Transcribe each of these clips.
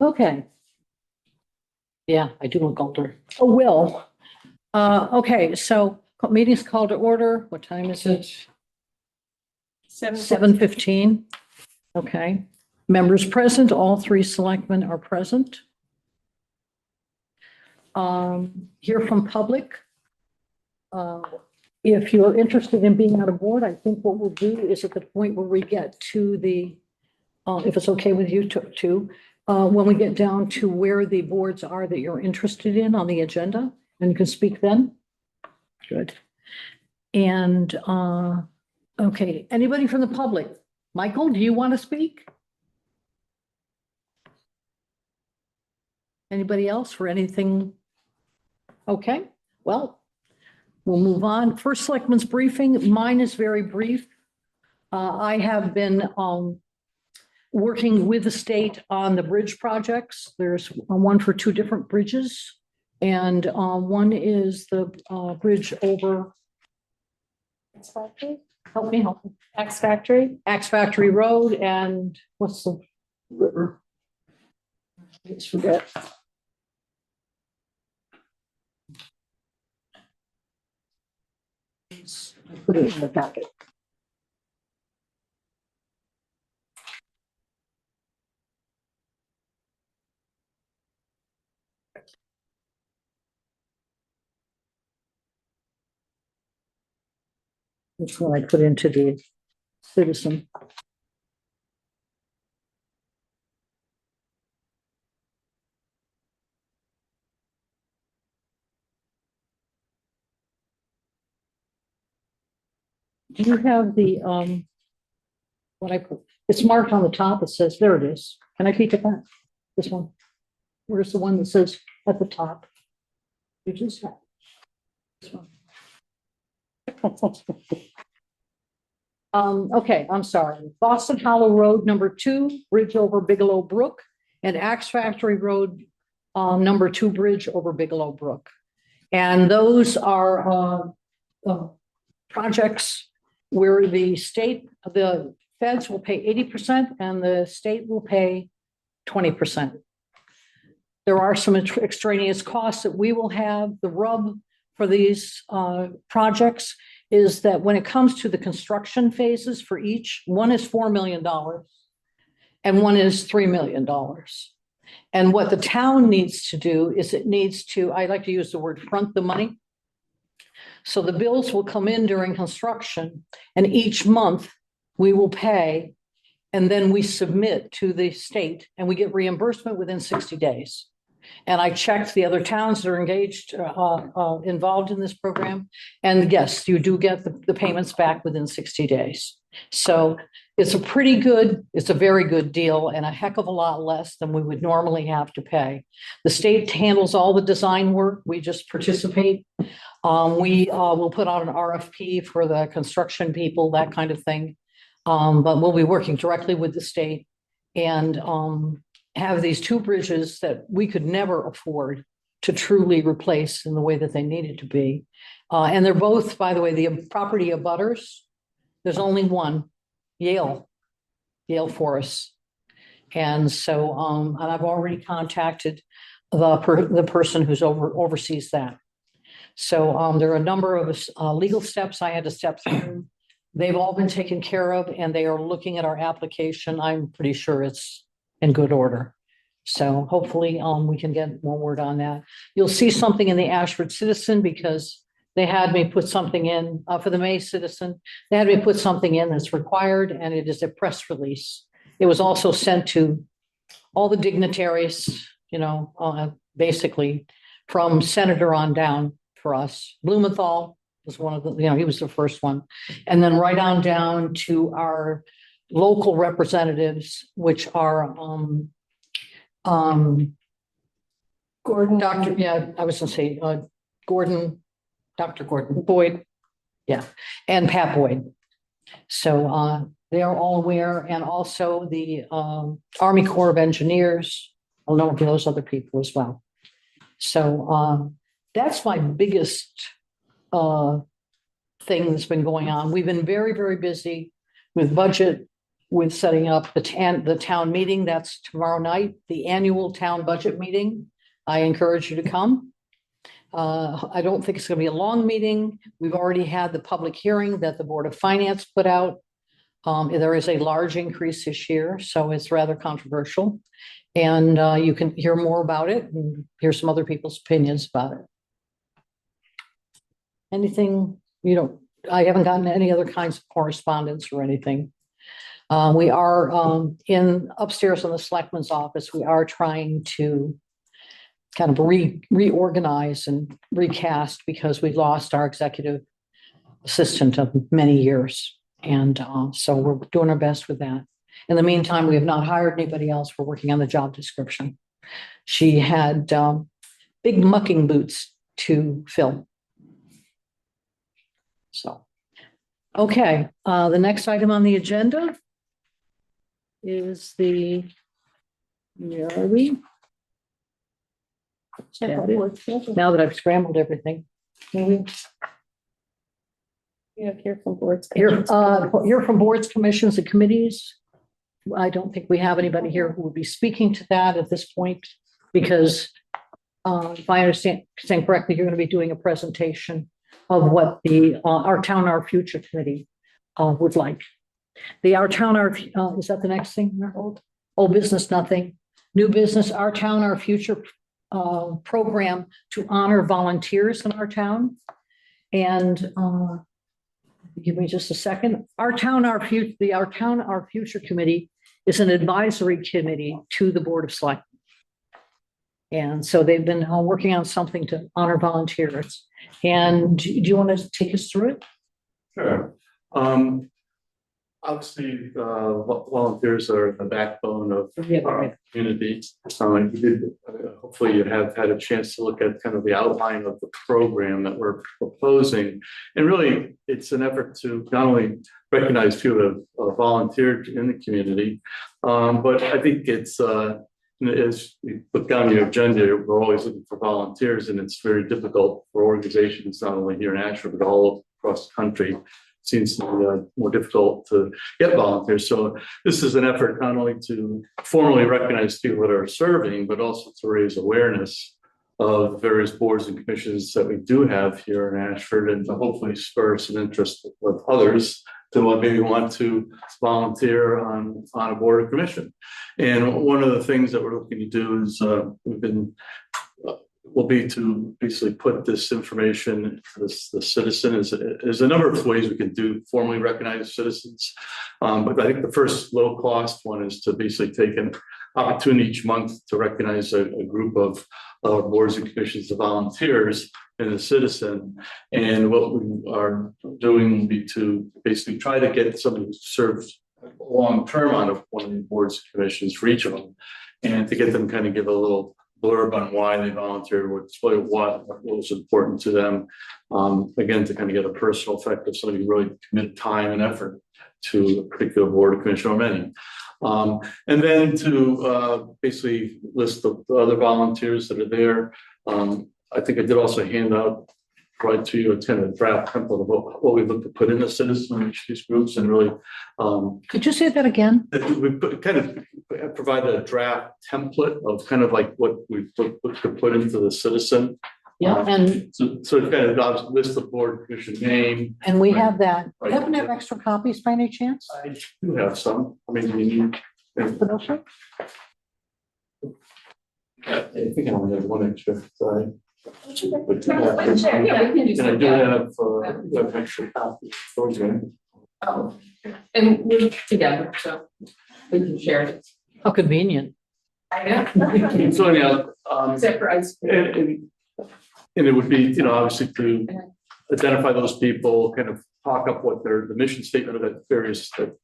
Okay. Yeah, I do look older. Oh, Will. Okay, so meeting's called to order. What time is it? 7:15. Okay. Members present, all three selectmen are present. Hear from public. If you're interested in being on a board, I think what we'll do is at the point where we get to the, if it's okay with you to, when we get down to where the boards are that you're interested in on the agenda, and you can speak then. Good. And, okay, anybody from the public? Michael, do you want to speak? Anybody else for anything? Okay, well, we'll move on. First selectmen's briefing. Mine is very brief. I have been working with the state on the bridge projects. There's one for two different bridges. And one is the bridge over. Help me. Axe Factory Road, and what's the river? Let's forget. I put it in the packet. Which one I put into the citizen. Do you have the, what I put? It's marked on the top. It says, there it is. Can I peek at that? This one. Where's the one that says at the top? Which is that? This one. Okay, I'm sorry. Boston Hollow Road, #2, bridge over Bigelow Brook, and Axe Factory Road, #2, bridge over Bigelow Brook. And those are projects where the feds will pay 80% and the state will pay 20%. There are some extraneous costs that we will have. The rub for these projects is that when it comes to the construction phases for each, one is $4 million and one is $3 million. And what the town needs to do is it needs to, I like to use the word front the money. So the bills will come in during construction, and each month we will pay, and then we submit to the state and we get reimbursement within 60 days. And I checked the other towns that are engaged, involved in this program. And yes, you do get the payments back within 60 days. So it's a very good deal and a heck of a lot less than we would normally have to pay. The state handles all the design work. We just participate. We will put out an RFP for the construction people, that kind of thing. But we'll be working directly with the state and have these two bridges that we could never afford to truly replace in the way that they needed to be. And they're both, by the way, the property abutters. There's only one, Yale Forest. And so, and I've already contacted the person who's oversees that. So there are a number of legal steps I had to step through. They've all been taken care of, and they are looking at our application. I'm pretty sure it's in good order. So hopefully we can get more word on that. You'll see something in the Ashford Citizen because they had me put something in for the May Citizen. They had me put something in that's required, and it is a press release. It was also sent to all the dignitaries, basically from senator on down for us. Blumenthal was one of the, he was the first one. And then right on down to our local representatives, which are Gordon, Dr. Yeah, I was gonna say Gordon, Dr. Gordon Boyd, yeah, and Pat Boyd. So they are all aware, and also the Army Corps of Engineers. I'll know those other people as well. So that's my biggest thing that's been going on. We've been very, very busy with budget with setting up the town meeting. That's tomorrow night, the annual town budget meeting. I encourage you to come. I don't think it's going to be a long meeting. We've already had the public hearing that the Board of Finance put out. There is a large increase this year, so it's rather controversial. And you can hear more about it and hear some other people's opinions about it. Anything, I haven't gotten any other kinds of correspondence or anything. We are in upstairs in the Selectmen's office. We are trying to kind of reorganize and recast because we lost our executive assistant of many years. And so we're doing our best with that. In the meantime, we have not hired anybody else. We're working on the job description. She had big mucking boots to fill. So, okay, the next item on the agenda is where are we? Now that I've scrambled everything. Yeah, hear from boards. Hear from boards, commissions, and committees. I don't think we have anybody here who would be speaking to that at this point, because if I understand correctly, you're going to be doing a presentation of what the Our Town, Our Future committee would like. The Our Town, Our is that the next thing? Old business, nothing. New business, Our Town, Our Future program to honor volunteers in our town. And give me just a second. Our Town, Our Future, the Our Town, Our Future committee is an advisory committee to the Board of Selectmen. And so they've been working on something to honor volunteers. And do you want to take us through it? Sure. Obviously, volunteers are the backbone of our community. Hopefully you have had a chance to look at kind of the outline of the program that we're proposing. And really, it's an effort to not only recognize people who have volunteered in the community, but I think it's, as we look down your agenda, we're always looking for volunteers, and it's very difficult for organizations, not only here in Ashford, but all across the country. Seems to be more difficult to get volunteers. So this is an effort not only to formally recognize people that are serving, but also to raise awareness of various boards and commissions that we do have here in Ashford, and to hopefully spur some interest with others to maybe want to volunteer on a board or commission. And one of the things that we're looking to do is will be to basically put this information to the citizen. There's a number of ways we can formally recognize citizens. But I think the first low cost one is to basically take an opportunity each month to recognize a group of boards and commissions of volunteers and a citizen. And what we are doing will be to basically try to get somebody who serves long term on one of the boards and commissions for each of them, and to get them kind of give a little blurb on why they volunteered, what was important to them. Again, to kind of get a personal effect of somebody who really committed time and effort to a particular board or commission or many. And then to basically list the other volunteers that are there. I think I did also hand out right to you a kind of draft template of what we look to put in the citizen in each of these groups, and really. Could you say that again? We kind of provided a draft template of kind of like what we could put into the citizen. Yeah, and so it kind of list the board commission name. And we have that. Right. You happen to have extra copies by any chance? I do have some. I mean, you need. I think I only have one extra. Sorry. But, Yeah, we can do and I do some. have extra copies. Oh, and we're together, so we can share it. How convenient. I know. So anyhow, Except for ice cream. and it would be, obviously to identify those people, kind of talk up what the mission statement of that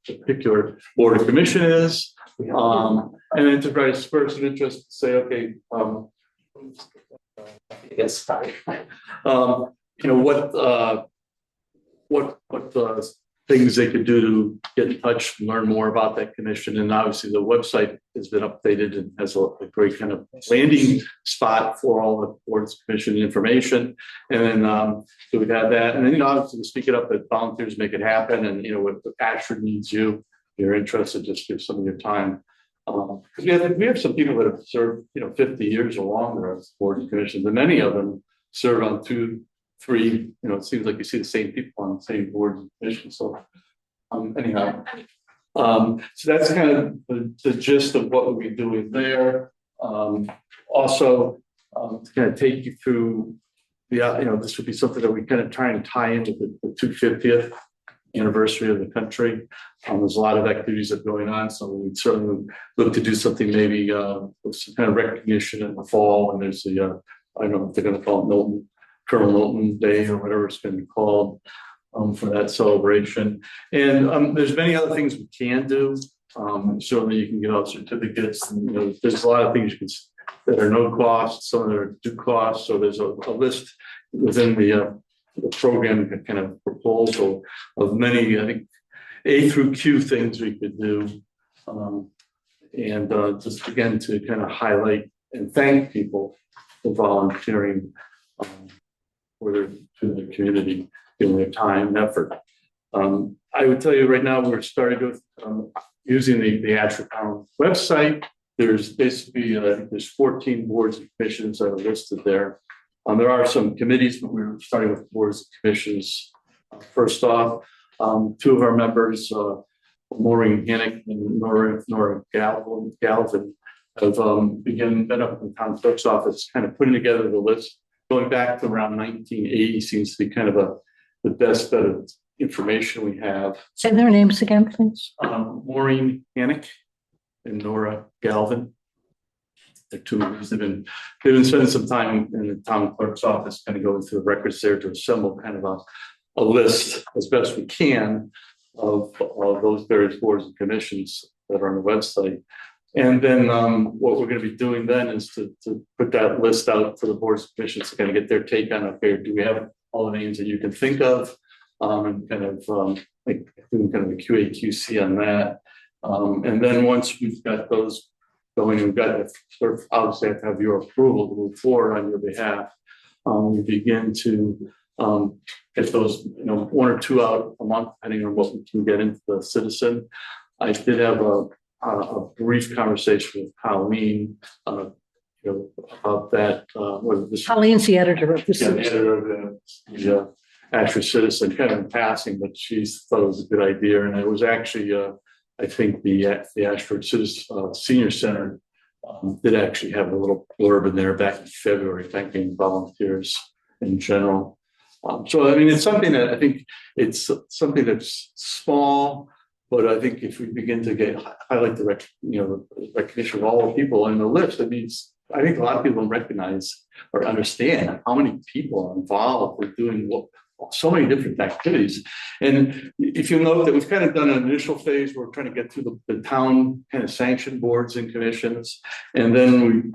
particular board or commission is, and then to try to spur some interest, say, okay, what things they could do to get in touch and learn more about that commission. And obviously the website has been updated and has a great kind of landing spot for all the boards, commission information. And then so we've had that. And then, obviously to speak it up that volunteers make it happen. And, what Ashford needs you, you're interested, just give some of your time. Because we have some people that have served, 50 years or longer as boards and commissions, and many of them serve on 2, 3, it seems like you see the same people on the same boards and commissions. So anyhow, so that's kind of the gist of what we'll be doing there. Also, to kind of take you through this would be something that we kind of try and tie in with the 250th anniversary of the country. There's a lot of activities that are going on, so we'd certainly look to do something maybe with some kind of recognition in the fall. And there's the I don't know if they're going to call it Colonel Milton Day or whatever it's going to be called for that celebration. And there's many other things we can do. Certainly, you can get out certificates. And, there's a lot of things you can that are no cost, some of them do cost. So there's a list within the program kind of proposal of many, I think, A through Q things we could do. And just again, to kind of highlight and thank people for volunteering to the community, giving their time and effort. I would tell you right now, we're starting with using the Ashford Town website. There's basically, there's 14 boards and commissions that are listed there. There are some committees, but we're starting with boards and commissions. First off, 2 of our members, Maureen Hannick and Nora Galvin, have been up in the town clerk's office, kind of putting together the list. Going back to around 1980 seems to be kind of the best bit of information we have. Say their names again, please. Maureen Hannick and Nora Galvin. They're 2 of these. They've been spending some time in the town clerk's office, kind of going through the records there to assemble kind of a list as best we can of those various boards and commissions that are on the website. And then what we're going to be doing then is to put that list out for the boards and commissions to kind of get their take on, okay, do we have all the names that you can think of, and kind of like doing kind of a QA/QC on that. And then once we've got those going, we've got to sort of obviously have to have your approval to move forward on your behalf. We begin to get those, 1 or 2 out a month, depending on what we can get into the Citizen. I did have a brief conversation with Colleen, about that. Colleen's the editor of this. Yeah, the editor of the Ashford Citizen, kind of in passing, but she thought it was a good idea. And it was actually, I think the Ashford Citizen Senior Center did actually have a little blurb in there back in February, thanking volunteers in general. So, I mean, it's something that I think it's something that's small, but I think if we begin to highlight the recognition of all the people on the list, it means I think a lot of people don't recognize or understand how many people are involved with doing so many different activities. And if you note that we've kind of done an initial phase, we're trying to get through the town kind of sanctioned boards and commissions. And then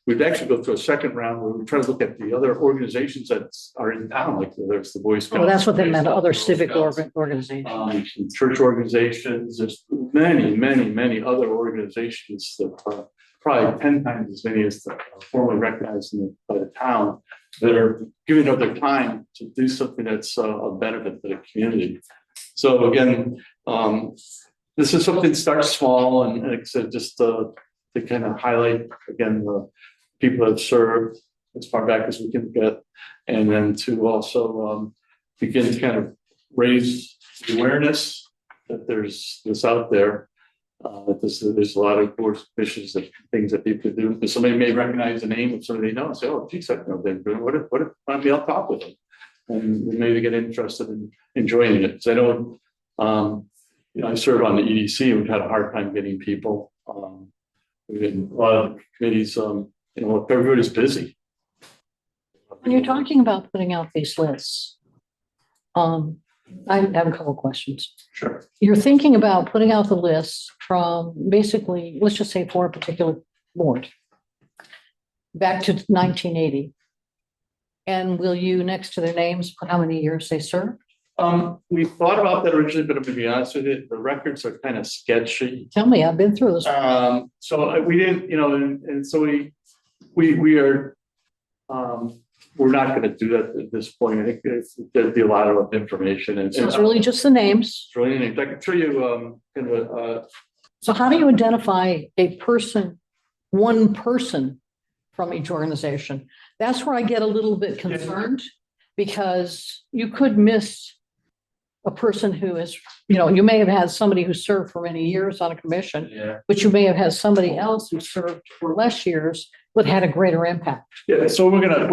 we'd actually go through a second round where we try to look at the other organizations that are in town, like there's the Boy Scouts. Oh, that's what they meant, other civic organizations. Church organizations. There's many other organizations that probably 10 times as many as formally recognized by the town that are giving up their time to do something that's of benefit to the community. So again, this is something that starts small, and like I said, just to kind of highlight again the people that have served as far back as we can get, and then to also begin to kind of raise awareness that there's this out there. There's a lot of boards, commissions, and things that people do. Because somebody may recognize the name of somebody they know and say, "Oh, geez, I know they're doing. What if maybe I'll talk with them?" And maybe get interested in joining it. Because I know, I serve on the EDC. We've had a hard time getting people. We've been a lot of committees. Everybody's busy. When you're talking about putting out these lists, I have a couple of questions. Sure. You're thinking about putting out the lists from basically, let's just say for a particular board, back to 1980. And will you, next to their names, put how many years they served? We thought about that originally, but to be honest with you, the records are kind of sketchy. Tell me, I've been through this. So we didn't, and so we are we're not gonna do that at this point. I think there'd be a lot of information and. So it's really just the names. Really neat. I can show you, kind of, So how do you identify a person, one person from each organization? That's where I get a little bit concerned because you could miss a person who is, you may have had somebody who served for many years on a commission, yeah. but you may have had somebody else who served for less years, but had a greater impact. Yeah, so we're gonna.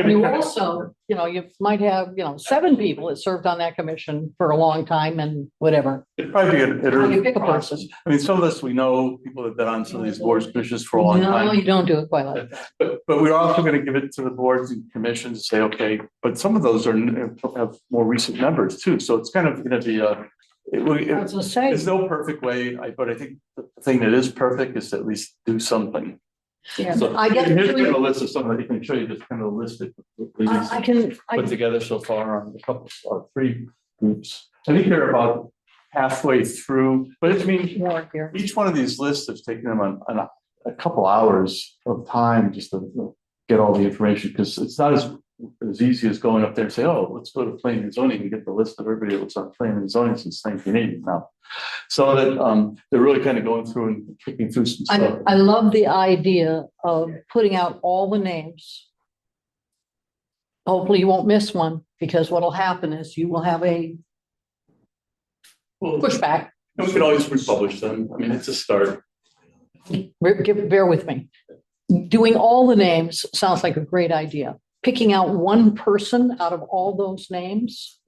You also, you might have, 7 people that served on that commission for a long time and whatever. It'd probably be an How do you pick a process. person? I mean, some of us, we know people that have been on some of these boards, commissions for a long No, time. you don't do it quite like that. But we're also gonna give it to the boards and commissions and say, okay, but some of those have more recent members too, so it's kind of gonna be I was gonna say, there's no perfect way, but I think the thing that is perfect is to at least do something. yeah, So I get here's it. kind of a list of some that I can show you, just kind of a list of I can, put together so far on a couple, 3 groups. I think they're about halfway through, but I mean, more here. each one of these lists has taken them on a couple hours of time just to get all the information, because it's not as easy as going up there and say, oh, let's go to planning and zoning and get the list of everybody that was on planning and zoning since 1980 now. So that they're really kind of going through and picking through some stuff. I love the idea of putting out all the names. Hopefully you won't miss one, because what'll happen is you will have a Well, pushback. and we can always republish them. I mean, it's a start. Bear with me. Doing all the names sounds like a great idea. Picking out one person out of all those names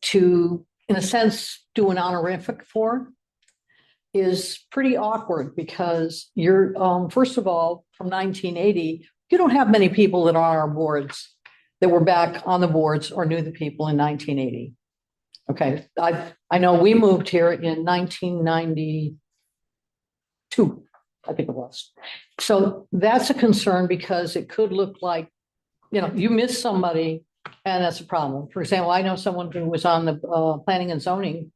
to, in a sense, do an honorific for is pretty awkward, because you're, first of all, from 1980, you don't have many people that are on our boards that were back on the boards or knew the people in 1980. Okay, I know we moved here in 1992, I think it was. So that's a concern, because it could look like, you miss somebody and that's a problem. For example, I know someone who was on the planning and zoning,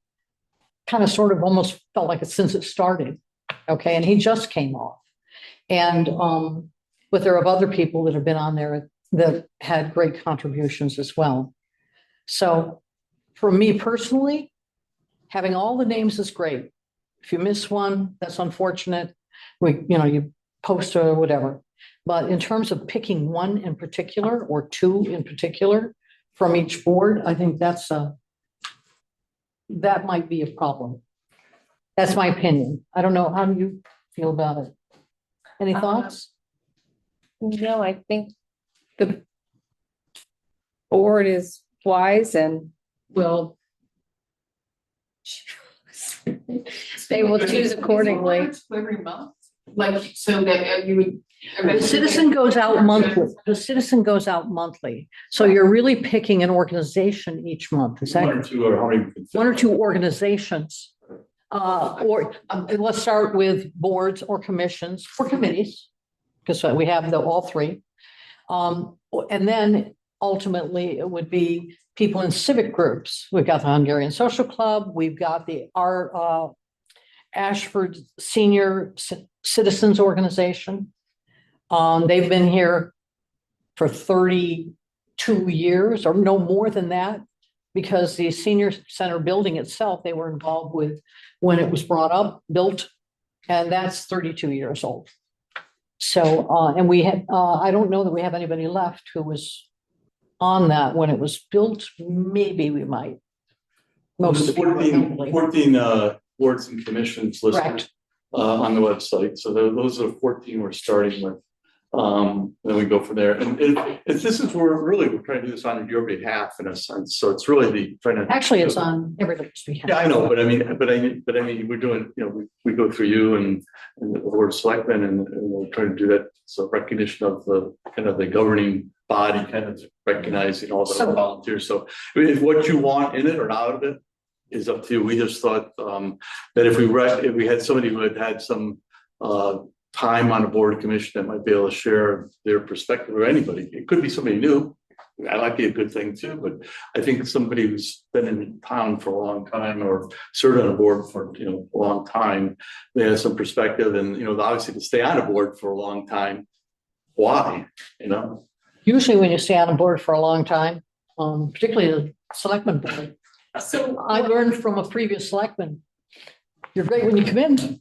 kind of sort of almost felt like it since it started. Okay, and he just came off. And but there are other people that have been on there that had great contributions as well. So for me personally, having all the names is great. If you miss one, that's unfortunate. You post or whatever. But in terms of picking one in particular or 2 in particular from each board, I think that might be a problem. That's my opinion. I don't know. How do you feel about it? Any thoughts? No, I think the board is wise and will they will choose accordingly. Every month, like, so that you would. The citizen goes out monthly. The citizen goes out monthly. So you're really picking an organization each month. Is that 1 or 2, or how many? 1 or 2 organizations? Or let's start with boards or commissions or committees, because we have all 3. And then ultimately it would be people in civic groups. We've got the Hungarian Social Club. We've got our Ashford Senior Citizens Organization. They've been here for 32 years or no more than that, because the senior center building itself, they were involved with when it was built, and that's 32 years old. So, and we had, I don't know that we have anybody left who was on that when it was built. Maybe we might. Most of the people are 14 boards and commissions listed Correct. On the website. So those are 14 we're starting with. Then we go from there. And this is where we're trying to do this on your behalf in a sense. So it's really trying to. Actually, it's on everybody's behalf. Yeah, I know, but I mean, we're doing, we go through you and the board of selectmen, and we're trying to do that. So recognition of the kind of the governing body, kind of recognizing all the volunteers. So I mean, if what you want in it or out of it is up to you. We just thought that if we had somebody who had some time on a board or commission that might be able to share their perspective, or anybody, it could be somebody new. That might be a good thing too, but I think somebody who's been in town for a long time or served on a board for a long time, they have some perspective, and obviously to stay on a board for a long time, why? Usually when you stay on a board for a long time, particularly the selectman board, So I learned from a previous selectman, you're great when you come in.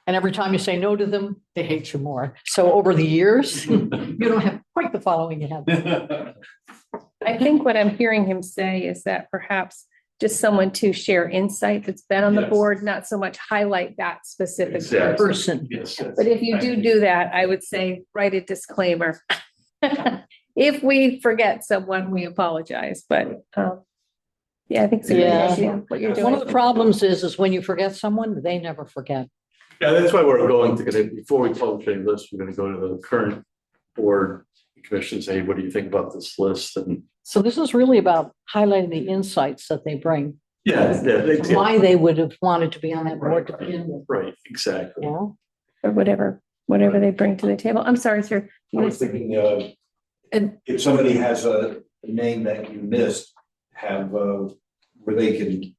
And every time you say no to them, they hate you more. So over the years, you don't have quite the following you have. I think what I'm hearing him say is that perhaps just someone to share insight that's been on the Yes. board, not so much highlight that specific Exactly. person. Person. Yes. But if you do that, I would say, write a disclaimer. If we forget someone, we apologize, but, yeah, I think it's a great Yeah. idea, what you're One of the doing. problems is when you forget someone, they never forget. Yeah, that's why we're going to, before we publish any list, we're gonna go to the current board commissions, say, what do you think about this list? And So this is really about highlighting the insights that they bring, yeah, why they would have wanted to be on that board to begin with. right, exactly. Yeah. Or whatever they bring to the table. I'm sorry, sir. I was thinking, And if somebody has a name that you missed, have, where they can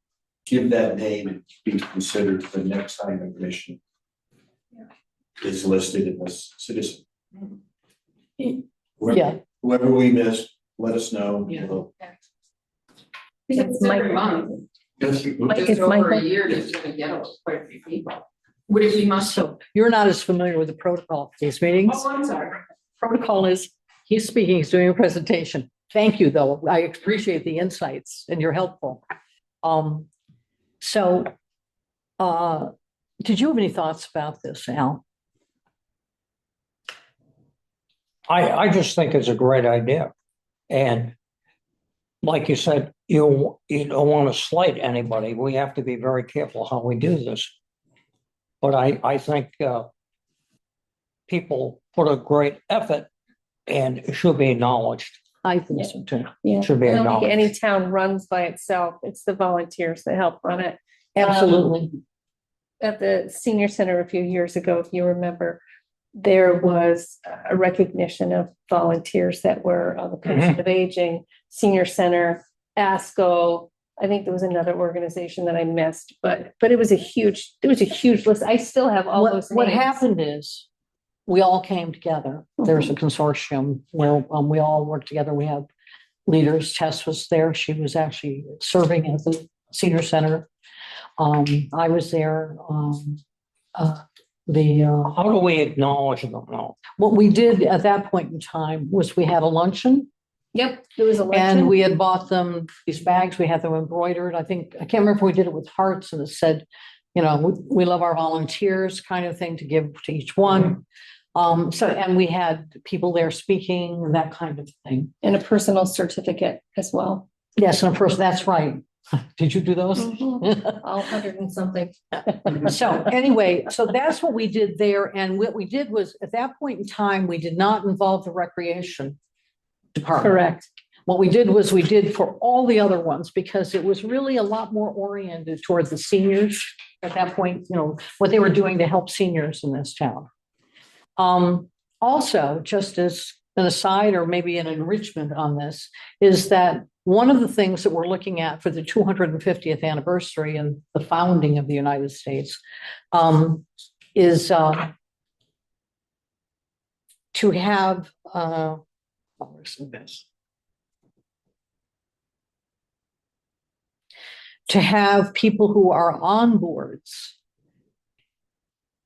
give that name and be considered for the next time the commission is listed as citizen. yeah, Whoever we missed, let us know. Yeah. We'll- It's every Michael. month, Yes. Mike, just it's over a Michael. year, there's gonna get quite a few people. Would it be must? so you're not as familiar with the protocol for these meetings. Oh, I'm sorry. Protocol is, he's speaking, he's doing a presentation. Thank you, though. I appreciate the insights and you're helpful. So, did you have any thoughts about this, Al? I just think it's a great idea. And like you said, you don't want to slight anybody. We have to be very careful how we do this. But I think people put a great effort and it should be acknowledged. I think so too. Yeah. Should be I don't think any acknowledged. town runs by itself. It's the volunteers that help run it. Absolutely. At the senior center a few years ago, if you remember, there was a recognition of volunteers that were on the Commission of Aging, Senior Center, ASCO. I think there was another organization that I missed, but it was a huge list. I still have all those What names. happened is, we all came together. There was a consortium where we all worked together. We had leaders. Tess was there. She was actually serving at the senior center. I was there. How do we acknowledge them now? What we did at that point in time was we had a luncheon. Yep, there was a And luncheon. we had bought them these bags, we had them embroidered. I can't remember if we did it with hearts and it said, we love our volunteers kind of thing to give to each one. And we had people there speaking and that kind of thing. And a personal certificate as well. Yes, and of course, that's right. Did you do those? All 100 and something. So anyway, so that's what we did there. And what we did was at that point in time, we did not involve the recreation department. Correct. What we did was we did for all the other ones because it was really a lot more oriented towards the seniors at that point, what they were doing to help seniors in this town. Also, just as an aside or maybe an enrichment on this, is that one of the things that we're looking at for the 250th anniversary and the founding of the United States is to have to have people who are on boards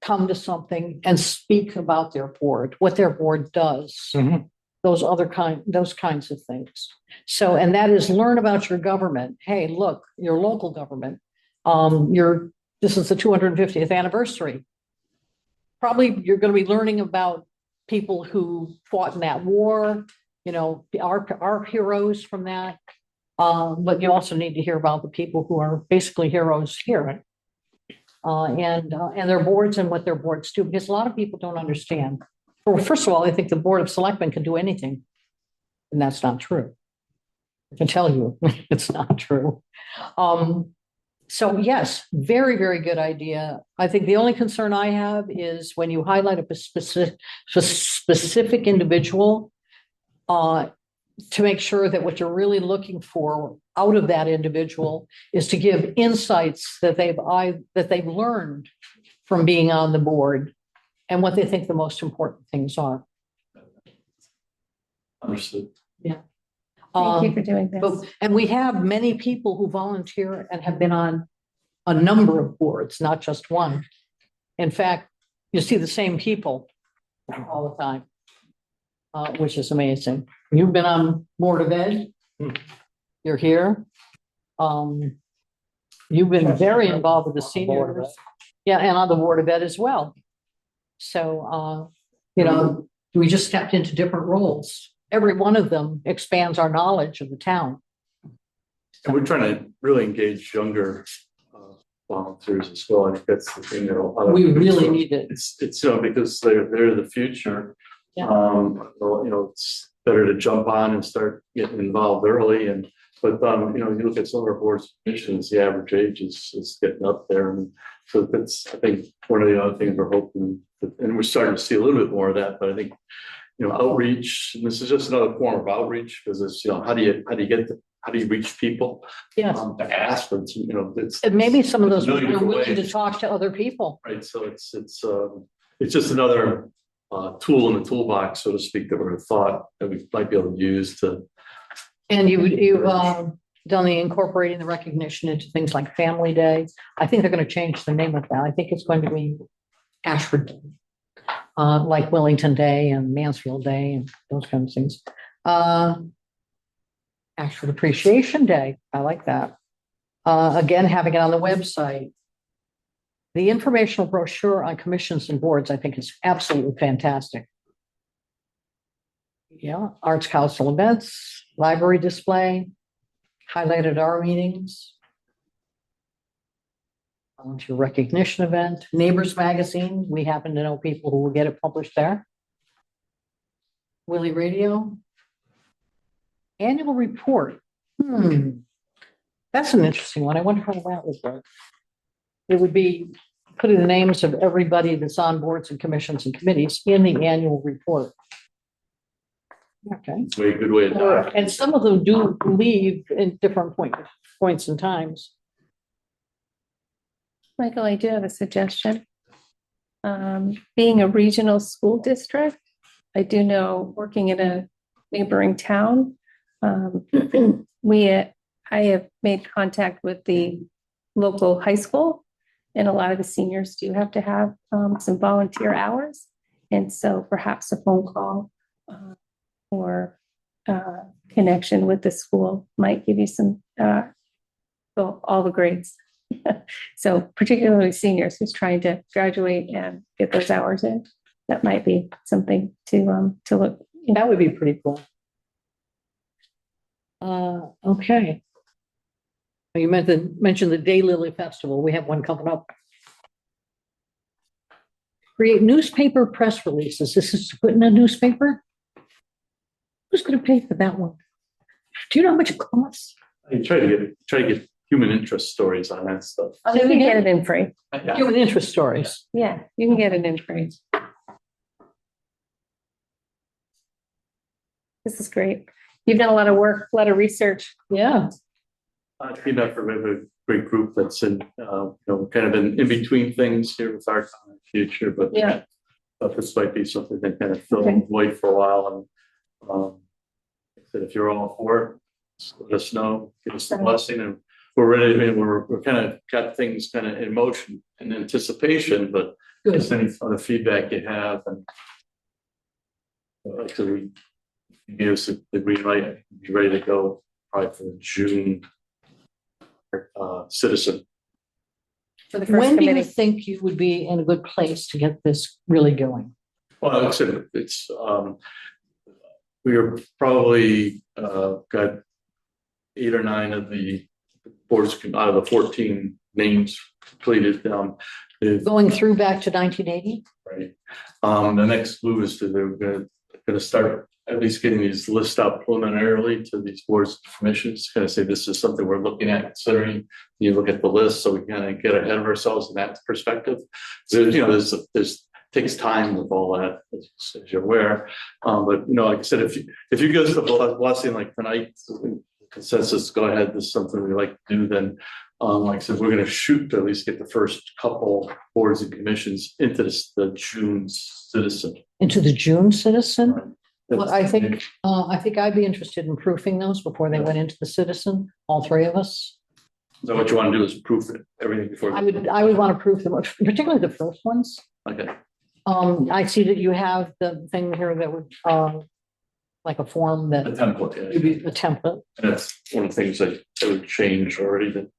come to something and speak about their board, what their board does, Mhm. those kinds of things. So, and that is learn about your government. Hey, look, your local government, this is the 250th anniversary. Probably you're going to be learning about people who fought in that war, our heroes from that. But you also need to hear about the people who are basically heroes here. And their boards and what their boards do, because a lot of people don't understand. Well, first of all, I think the Board of Selectmen can do anything, and that's not true. I can tell you, it's not true. So yes, very, very good idea. I think the only concern I have is when you highlight a specific individual, to make sure that what you're really looking for out of that individual is to give insights that they've learned from being on the board and what they think the most important things are. Understood. Thank you for doing But, this. and we have many people who volunteer and have been on a number of boards, not just one. In fact, you see the same people all the time, which is amazing. You've been on Board of Ed. You're here. You've been very involved with the seniors. Yeah, and on the Board of Ed as well. So, we just stepped into different roles. Every one of them expands our knowledge of the town. And we're trying to really engage younger volunteers as well. I think that's the thing that a lot of. We really need it. It's, because they're the future. Yeah. It's better to jump on and start getting involved early but you look at some of our boards and commissions, the average age is getting up there. And so that's, I think, one of the other things we're hoping, and we're starting to see a little bit more of that, but I think, outreach, and this is just another form of outreach, because it's, how do you reach people? Yes. To ask them, it's. And maybe some of those There's a people million are willing different to ways. talk to other people. Right, so it's just another tool in the toolbox, so to speak, that we're thought that we might be able to use to. And you've done the incorporating the recognition into things like Family Day. I think they're going to change the name of that. I think it's going to be Ashford Day, like Wellington Day and Mansfield Day and those kinds of things. Ashford Appreciation Day. I like that. Again, having it on the website. The informational brochure on commissions and boards, I think, is absolutely fantastic. Yeah, Arts Council events, library display, highlighted our meetings. Volunteer recognition event, Neighbors Magazine. We happen to know people who will get it published there. Willie Radio. Annual report. That's an interesting one. I wonder how that would work. It would be putting the names of everybody that's on boards and commissions and committees in the annual report. Okay. It's a very good way of doing And some of them do leave in different points and times. Michael, I do have a suggestion. Being a regional school district, I do know working in a neighboring town, I have made contact with the local high school, and a lot of the seniors do have to have some volunteer hours. And so perhaps a phone call or connection with the school might give you some, all the grades. So particularly seniors who's trying to graduate and get those hours in, that might be something to look. That would be pretty cool. Okay. You mentioned the Daylily Festival. We have one coming up. Create newspaper press releases. This is to put in a newspaper. Who's going to pay for that one? Do you know how much it costs? I try to get human interest stories on that stuff. You can get it in free. Human interest stories. Yeah, you can get it in free. This is great. You've done a lot of work, a lot of research. Yeah. For a great group that's in, kind of in between things here with our future, but Yeah. But this might be something that kind of fill Okay. the void for a while. And like I said, if you're all for it, just let us know, give us the blessing, and we're ready. I mean, we're kind of got things kind of in motion in anticipation, but just any other feedback you have, and like we give us the green light, be ready to go probably for June. Citizen. For the first When do you committee. think you would be in a good place to get this really going? Well, like I said, it's we are probably got 8 or 9 of the boards out of the 14 names completed. Going through back to 1980? Right. The next move is they're going to start at least getting these lists out preliminarily to these boards and commissions, kind of say this is something we're looking at considering. You look at the list, so we kind of get ahead of ourselves in that perspective. So, there's takes time with all that, as you're aware. But like I said, if you give us the blessing like tonight, consensus, go ahead, this is something we like to do, then like I said, we're going to shoot to at least get the first couple boards and commissions into the June citizen. Into the June Citizen? Well, I think I'd be interested in proofing those before they went into the citizen, all three of us. So what you want to do is proof it, everything before. I would want to proof them, particularly the first ones. Okay, I see that you have the thing here that would, like a form the that template, would yeah. be the template. And that's one of the things that would change already that.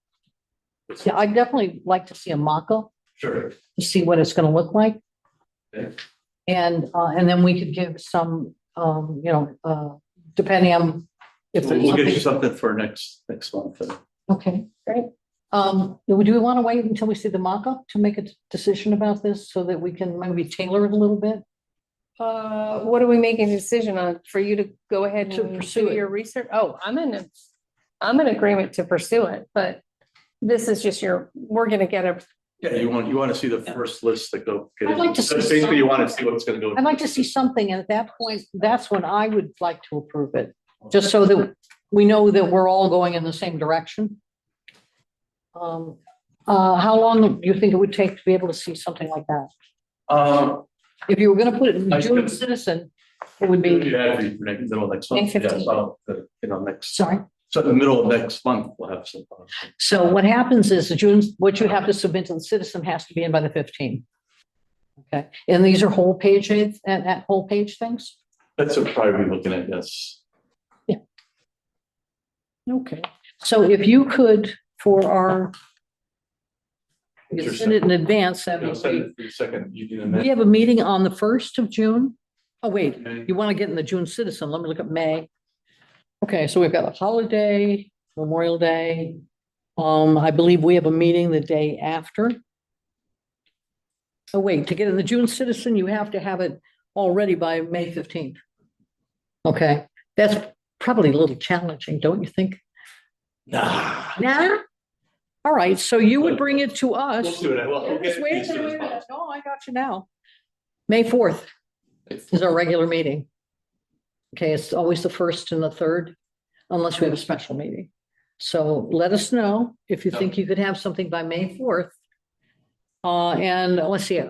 Yeah, I'd definitely like to see a mock-up Sure. to see what it's gonna look like. Okay. And then we could give some, depending on if there's We'll get you something. something for next month. Then. Okay, great. Do we want to wait until we see the mock-up to make a decision about this so that we can maybe tailor it a little bit? What are we making a decision on? For you to go ahead To and pursue do it. your research? Oh, I'm in agreement to pursue it, but this is just we're gonna get a, Yeah, you want to see the first list that go. I'd like to see Basically, you some- want to see what's going to go. I'd like to see something, and at that point, that's when I would like to approve it, just so that we know that we're all going in the same direction. How long do you think it would take to be able to see something like that? If you were gonna put it in I June could- Citizen, it would be, Yeah, it'd be middle of next May month. Yeah, 15th. so, next. sorry. So in the middle of next month, we'll have some. So what happens is what you have to submit to the citizen has to be in by the 15th. Okay, and these are whole page, at whole page things? That's what probably be looking at, yes. Okay, so if you could, for our, you can send it in advance, that'd be Send great. it for a second. You can We amend. have a meeting on the 1st of June. Oh, wait, Okay. you want to get in the June Citizen, let me look at May. Okay, so we've got a holiday, Memorial Day. I believe we have a meeting the day after. Oh, wait, to get in the June Citizen, you have to have it already by May 15th. Okay, that's probably a little challenging, don't you think? Nah. Nah? All right, so you would bring it to us. We'll do it. We'll get Just it wait a as soon minute, as wait a minute. possible. No, I got you now. May 4th is our regular meeting. Okay, it's always the 1st and the 3rd, unless we have a special meeting. So let us know if you think you could have something by May 4th. And let's see,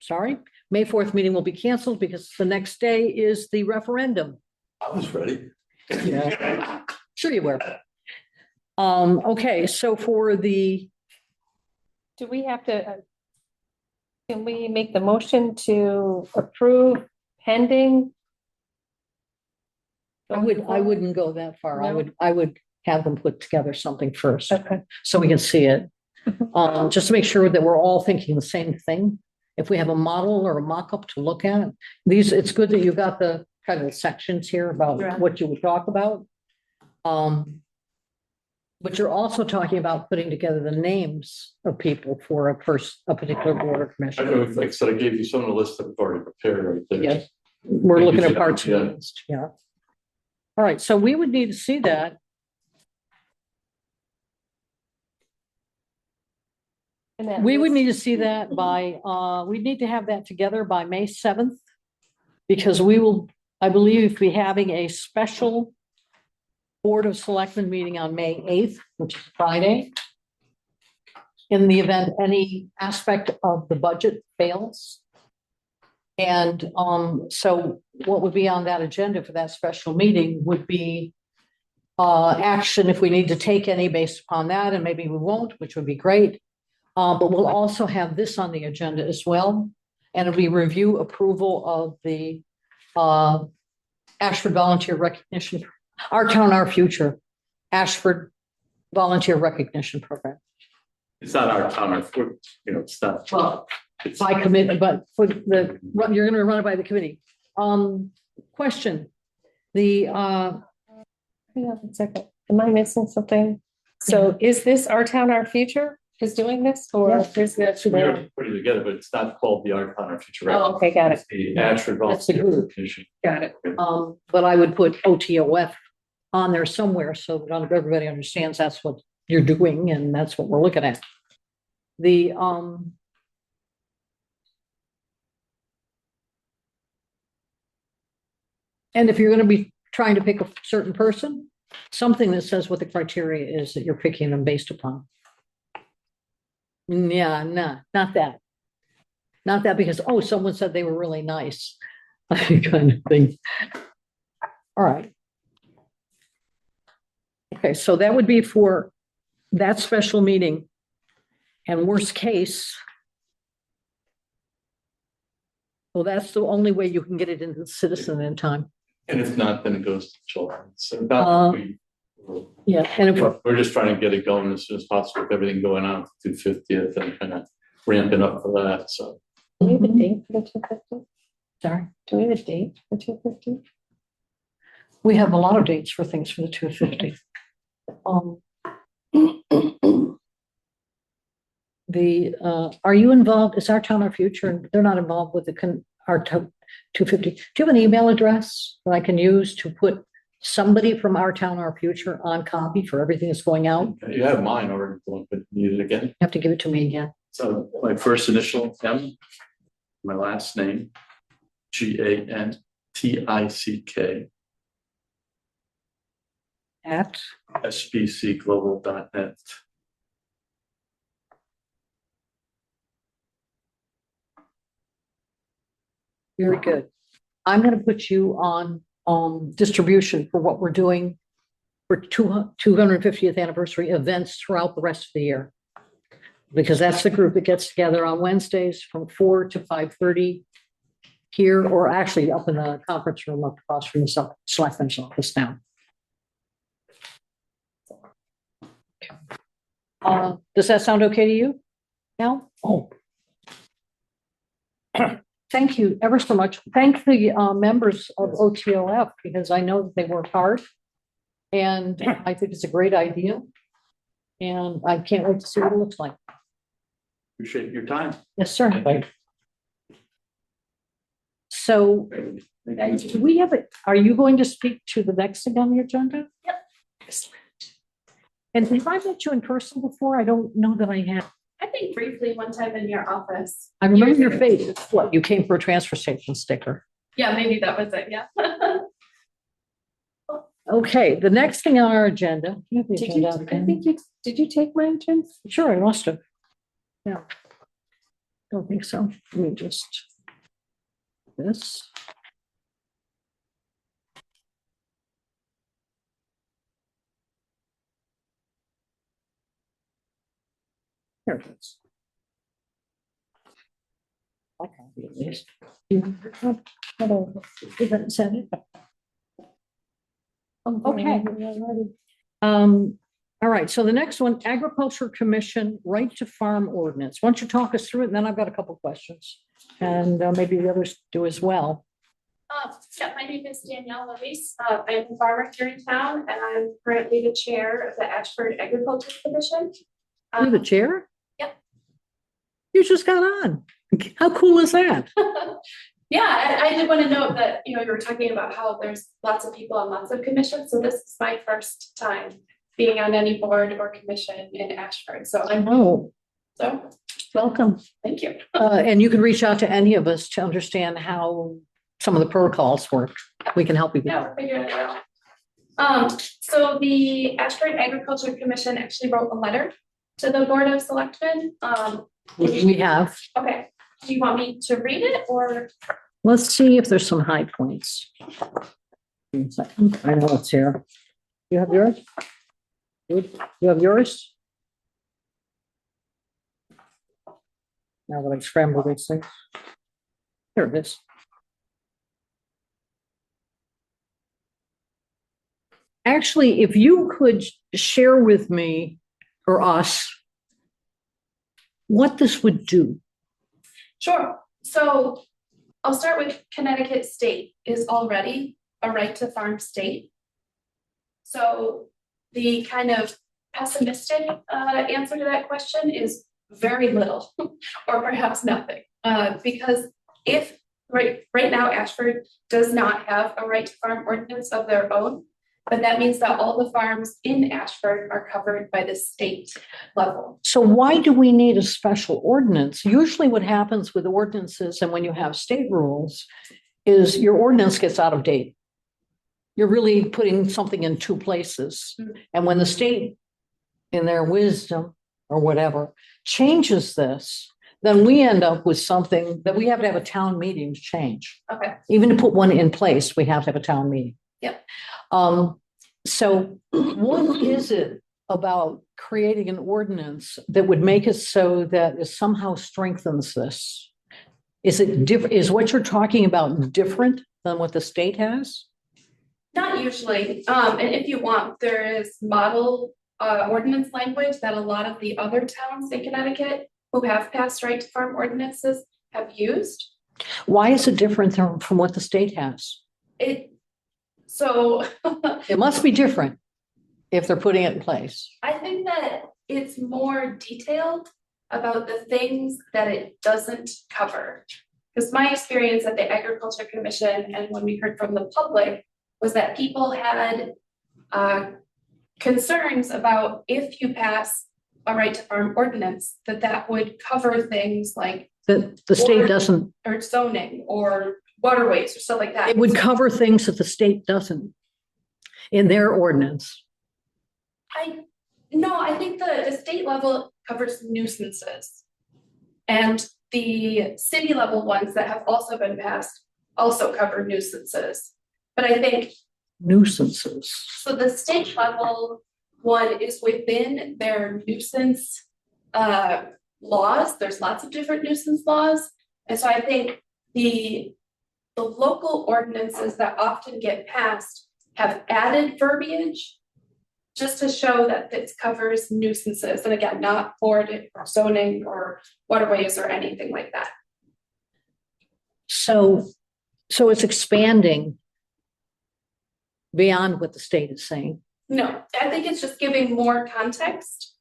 sorry, May 4th meeting will be canceled because the next day is the referendum. I was ready. Yeah. Sure you were. Okay, so for the, do we have to, can we make the motion to approve pending? I wouldn't go that far. No? I would have them put together something first, Okay. so we can see it. Just to make sure that we're all thinking the same thing. If we have a model or a mock-up to look at, it's good that you got the kind of sections here about Yeah. what you would talk about. But you're also talking about putting together the names of people for a particular board or I commission. know, like I said, I gave you some of the list that we've already prepared right there. Yes. We're Maybe looking at see that, parts of yeah. the list, yeah. All right, so we would need to see that. And that We would list- need to see that by, we'd need to have that together by May 7th. Because we will, I believe, be having a special Board of Selectmen meeting on May 8th, which is Friday. In the event any aspect of the budget fails. And so what would be on that agenda for that special meeting would be action if we need to take any based upon that, and maybe we won't, which would be great. But we'll also have this on the agenda as well. And it'll be review approval of the Ashford Volunteer Recognition, Our Town, Our Future, Ashford Volunteer Recognition Program. It's not our town, it's not. Well, by committee, but for you're gonna run it by the committee. Question, the, Hang on a second. Am I missing something? So is this Our Town, Our Future is doing this, or Yes. is this? We already put it together, but it's not called the Art on our future. Oh, okay, got it. It's the Ashford That's the Volunteer group. Commission. Got it. but I would put OTOF on there somewhere so that everybody understands that's what you're doing and that's what we're looking at. The, and if you're gonna be trying to pick a certain person, something that says what the criteria is that you're picking them based upon. Yeah, no, not that. Not that because, oh, someone said they were really nice. kind of thing. All right. Okay, so that would be for that special meeting. And worst case, well, that's the only way you can get it into the citizen in time. And if not, then it goes to children. So Uh, not we. Yeah, and if, We're just trying to get it going as soon as possible, with everything going on to 250th and kind of ramping up for that, so. Do we have a date for the 250? sorry, Do we have a date for 250? we have a lot of dates for things for the 250. Are you involved? Is Our Town Our Future? And they're not involved with our 250. Do you have an email address that I can use to put somebody from Our Town Our Future on copy for everything that's going out? You have mine already, but need it again. You have to give it to me again. So my first initial M, my last name, GANTICK, At, SBCglobal.net. very good. I'm going to put you on distribution for what we're doing for 250th anniversary events throughout the rest of the year. Because that's the group that gets together on Wednesdays from 4 to 5:30 here, or actually up in the conference room up across from the Selectmen's office now. Does that sound okay to you? Al? Oh, Thank you ever so much. Thank the members of OTOF because I know that they work hard. And I think it's a great idea. And I can't wait to see what it looks like. Appreciate your time. Yes, sir. thank So do we have it, are you going to speak to the next thing on the agenda? Yep. And have I met you in person before? I don't know that I have. I think briefly one time in your office. I remember Years your ago. face. It's what, you came for a transfer station sticker. Yeah, maybe that was it, yeah. Okay, the next thing on our agenda. You have the Did agenda you, out I again? think you, did you take my entrance? Sure, I must have. Yeah. Don't think so. Let me just. This. There it is. I can't be at least. You haven't said it. Okay. All right, so the next one, Agriculture Commission Right to Farm Ordinance. Why don't you talk us through it, and then I've got a couple questions. And maybe the others do as well. Yeah, my name is Danielle Luis. I'm a farmer here in town and I'm currently the chair of the Ashford Agriculture Commission. You're the chair? Yep. You just got on. How cool is that? Yeah, I did want to note that, you were talking about how there's lots of people on lots of commissions. So this is my first time being on any board or commission in Ashford. So I'm Oh, so welcome. thank you. And you can reach out to any of us to understand how some of the protocols work. We can help you. Yeah, we're figuring it out. So the Ashford Agriculture Commission actually wrote a letter to the Board of Selectmen. We have. Okay, do you want me to read it or? Let's see if there's some high points. I know it's here. You have yours? Good. You have yours? Now that I scramble these things. Here it is. Actually, if you could share with me or us what this would do. Sure. So I'll start with Connecticut State is already a right to farm state. So the kind of pessimistic answer to that question is very little or perhaps nothing. Because if right now Ashford does not have a right to farm ordinance of their own, but that means that all the farms in Ashford are covered by the state level. So why do we need a special ordinance? Usually what happens with ordinances and when you have state rules is your ordinance gets out of date. You're really putting something in two places. And when the state, in their wisdom or whatever, changes this, then we end up with something that we have to have a town meeting to change. Okay, Even to put one in place, we have to have a town meeting. Yep. So what is it about creating an ordinance that would make it so that it somehow strengthens this? Is it different? Is what you're talking about different than what the state has? not usually. And if you want, there is model ordinance language that a lot of the other towns in Connecticut who have passed right to farm ordinances have used. Why is it different from what the state has? So It must be different if they're putting it in place. I think that it's more detailed about the things that it doesn't cover. Because my experience at the Agriculture Commission and when we heard from the public was that people had concerns about if you pass a right to farm ordinance, that would cover things like The state doesn't, or zoning or waterways or stuff like that. it would cover things that the state doesn't in their ordinance. I think the state level covers nuisances. And the city level ones that have also been passed also cover nuisances. But I think, Nuisances. so the state level one is within their nuisance laws. There's lots of different nuisance laws. And so I think the local ordinances that often get passed have added verbiage just to show that this covers nuisances. And again, not for zoning or waterways or anything like that. So it's expanding beyond what the state is saying. No, I think it's just giving more context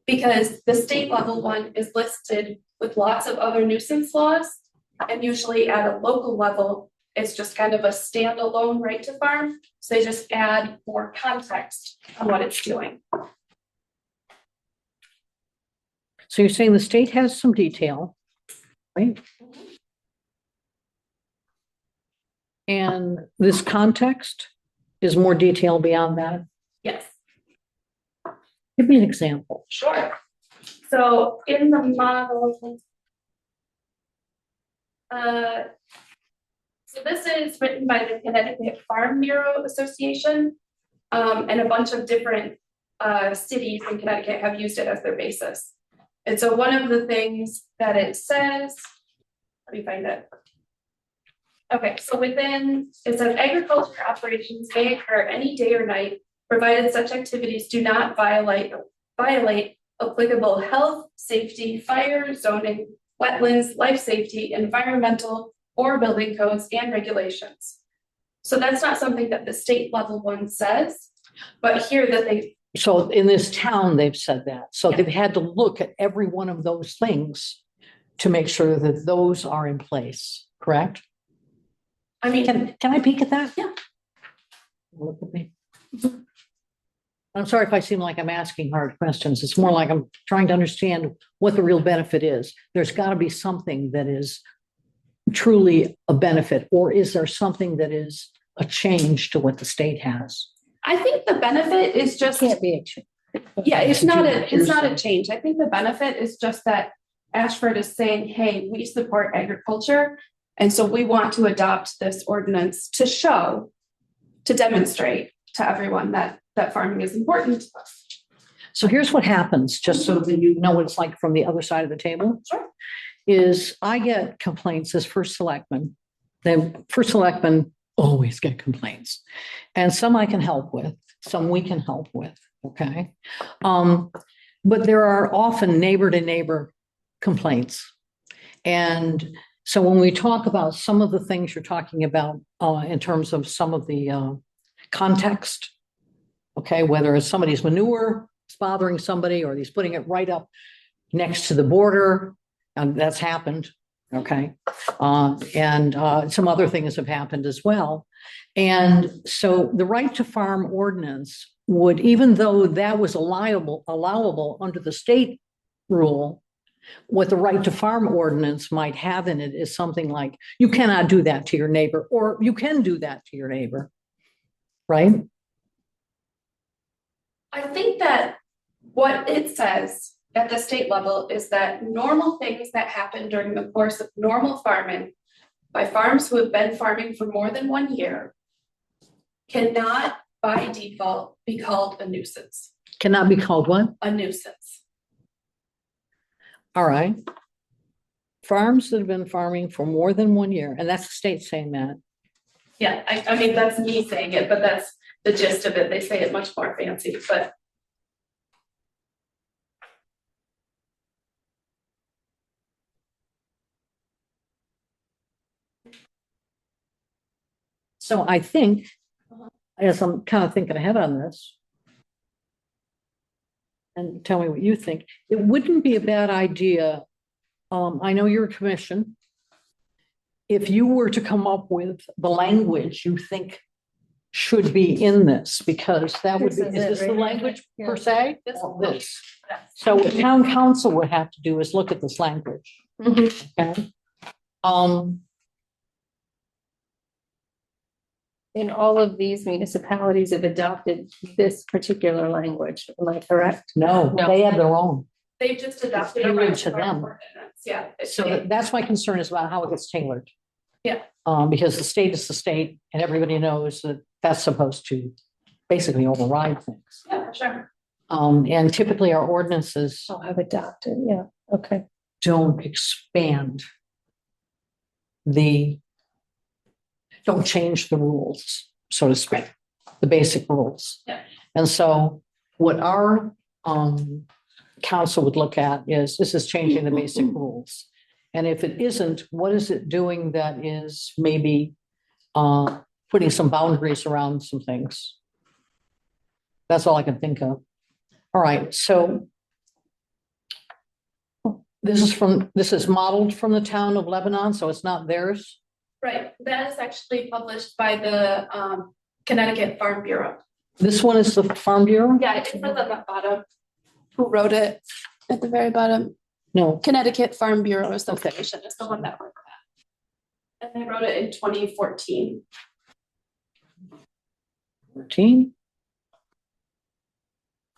because the state level one is listed with lots of other nuisance laws. And usually at a local level, it's just kind of a standalone right to farm. So they just add more context on what it's doing. So you're saying the state has some detail, right? And this context is more detail beyond that. Yes. Give me an example. Sure. So in the model, so this is written by the Connecticut Farm Bureau Association, and a bunch of different cities in Connecticut have used it as their basis. And so one of the things that it says, let me find it. Okay, so within, it says agriculture operations may occur any day or night, provided such activities do not violate applicable health, safety, fire, zoning, wetlands, life safety, environmental, or building codes and regulations. So that's not something that the state level one says, but here that they. So in this town, they've said that. So Yeah. they've had to look at every one of those things to make sure that those are in place, correct? I mean, Can I peek at that? Yeah. Look at me. I'm sorry if I seem like I'm asking hard questions. It's more like I'm trying to understand what the real benefit is. There's got to be something that is truly a benefit, or is there something that is a change to what the state has? I think the benefit is just. Can't be a change. Yeah, it's not a change. I think the benefit is just that Ashford is saying, hey, we support agriculture. And so we want to adopt this ordinance to demonstrate to everyone that farming is important to us. So here's what happens, just so that you know what it's like from the other side of the table. Sure. Is I get complaints as first selectman. The first selectmen always get complaints. And some I can help with, some we can help with, okay? But there are often neighbor to neighbor complaints. And so when we talk about some of the things you're talking about in terms of some of the context, okay, whether it's somebody's manure is bothering somebody or he's putting it right up next to the border, and that's happened, okay? And some other things have happened as well. And so the right to farm ordinance would, even though that was allowable under the state rule, what the right to farm ordinance might have in it is something like, you cannot do that to your neighbor, or you can do that to your neighbor, right? I think that what it says at the state level is that normal things that happen during the course of normal farming by farms who have been farming for more than 1 year cannot by default be called a nuisance, Cannot be called what? a nuisance. All right. Farms that have been farming for more than 1 year, and that's the state saying that. Yeah, I mean, that's me saying it, but that's the gist of it. They say it much more fancy, but So I think, as I'm kind of thinking ahead on this, and tell me what you think, it wouldn't be a bad idea. I know you're a commission. If you were to come up with the language you think should be in this, because that would be, This is is it this the right here. language Yeah. per se? This- Or this? So what town council would have to do is look at this language. Okay. And all of these municipalities have adopted this particular language, am I correct? No, No. they have their own. they've just adopted a tailored right to to farm them. ordinance, yeah. So that's my concern is about how it gets tailored. Yeah. Because the state is the state and everybody knows that that's supposed to basically override things. Yeah, for sure. And typically our ordinances Oh, have adopted, yeah, okay. don't expand don't change the rules, so to speak, the basic rules. Yeah. And so what our council would look at is, this is changing the basic rules. And if it isn't, what is it doing that is maybe putting some boundaries around some things? That's all I can think of. All right, so this is modeled from the town of Lebanon, so it's not theirs. Right, that is actually published by the Connecticut Farm Bureau. This one is the Farm Bureau? Yeah, it's at the bottom. Who wrote it at the very bottom? No, Connecticut Farm Bureau Association is the one that wrote that. And they wrote it in 2014. 14.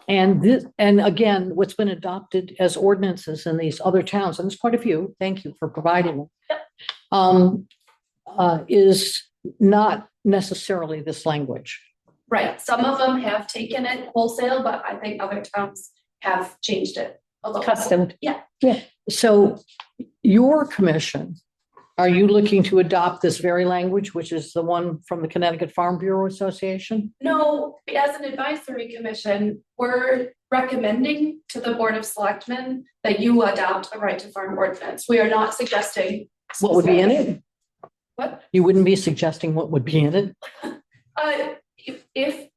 And this, and again, what's been adopted as ordinances in these other towns, and there's quite a few, thank you for providing them. Is not necessarily this language. Right, some of them have taken it wholesale, but I think other towns have changed it a little. Custom. Yeah. So your commission, are you looking to adopt this very language, which is the one from the Connecticut Farm Bureau Association? No, as an advisory commission, we're recommending to the Board of Selectmen that you adopt a right to farm ordinance. We are not suggesting. What would be in it? What? You wouldn't be suggesting what would be in it?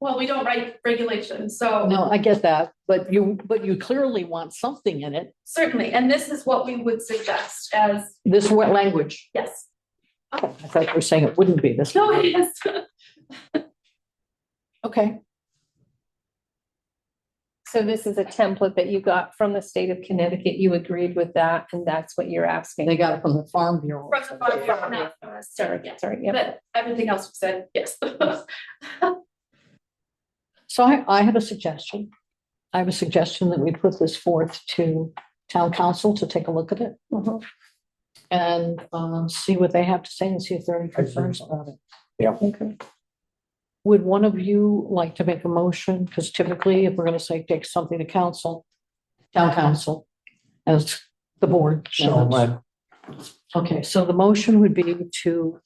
Well, we don't write regulations, so. No, I get that, but you clearly want something in it. Certainly, and this is what we would suggest as, This what language? yes. Oh, I thought you were saying it wouldn't be this. No, it is. Okay, So this is a template that you got from the state of Connecticut, you agreed with that, and that's what you're asking? they got it from the Farm Bureau. From the farm bureau, not from us. Sorry, Yeah. sorry, yeah. But everything else we said, yes. So I have a suggestion. I have a suggestion that we put this forth to town council to take a look at it Mhm. and see what they have to say and see if there are any concerns about it. Okay. Would one of you like to make a motion? Because typically, if we're going to say take something to council, town council, as the board. So, Okay, so the motion would be to,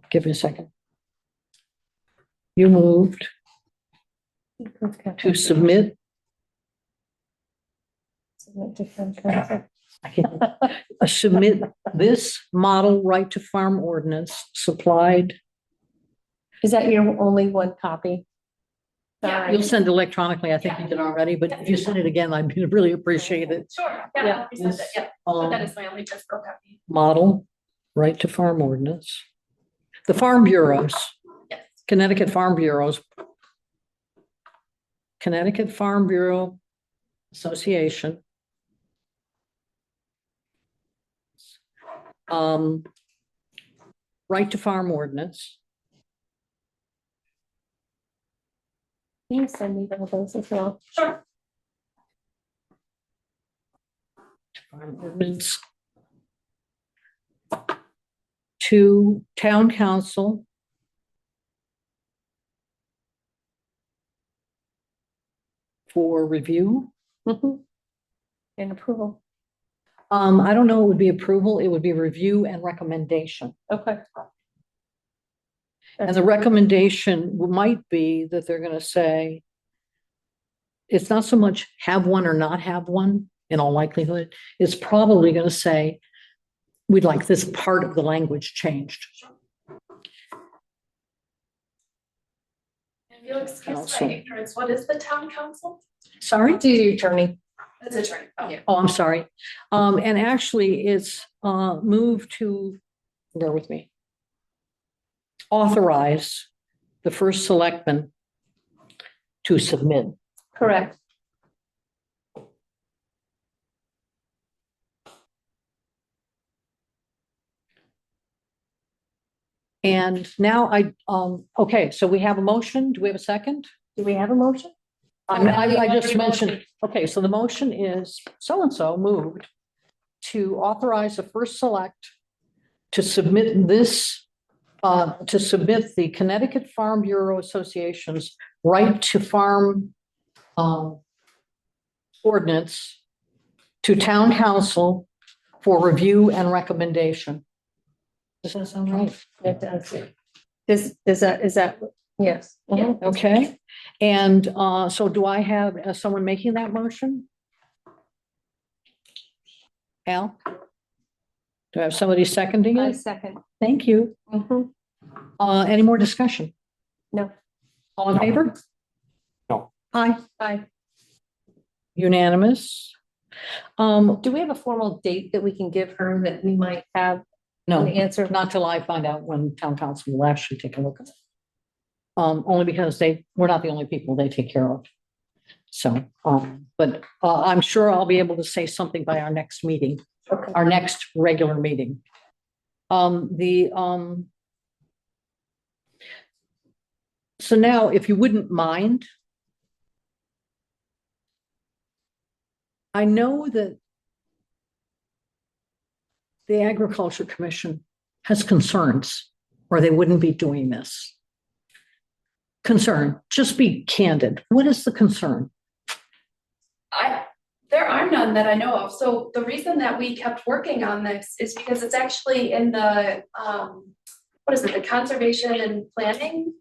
give me a second. You moved to submit, submit this model right to farm ordinance supplied. Is that your only one copy? Yeah. You'll send electronically, I think you did already, but if you send it again, I'd really appreciate it. Sure, Yeah. yeah, we said that, yeah, but that Um, is my only physical copy. Model, right to farm ordinance. The farm bureaus, Yes. Connecticut Farm Bureaus. Connecticut Farm Bureau Association. Right to farm ordinance. Can you send me all those as well? Sure. farm ordinance to town council for review. Mhm. And approval. I don't know, it would be approval, it would be review and recommendation. Okay. And the recommendation might be that they're gonna say, it's not so much have one or not have one, in all likelihood, it's probably gonna say, we'd like this part of the language changed. And Felix, guess Council. my ignorance, what is the town council? Sorry? To your attorney. That's attorney. Oh, Oh, I'm sorry. And actually, it's moved to, bear with me. Authorize the first selectman to submit. Correct. And now okay, so we have a motion. Do we have a second? Do we have a motion? I just mentioned, okay, so the motion is so-and-so moved to authorize the first select to submit this, to submit the Connecticut Farm Bureau Association's right to farm ordinance to town council for review and recommendation. Does that sound right? It does. Is that, yes. Mhm. Okay, and so do I have someone making that motion? Al? Do I have somebody seconding I it? second. Thank you. Mhm. Any more discussion? No. All in favor? No. Aye, Aye. unanimous. Do we have a formal date that we can give her that we might have No, an answer? not till I find out when town council will actually take a look at it. Only because we're not the only people they take care of. So, but I'm sure I'll be able to say something by our next meeting, Okay. our next regular meeting. So now, if you wouldn't mind, I know that the Agriculture Commission has concerns, or they wouldn't be doing this. Concern, just be candid. What is the concern? There are none that I know of. So the reason that we kept working on this is because it's actually in the, what is it, the conservation and planning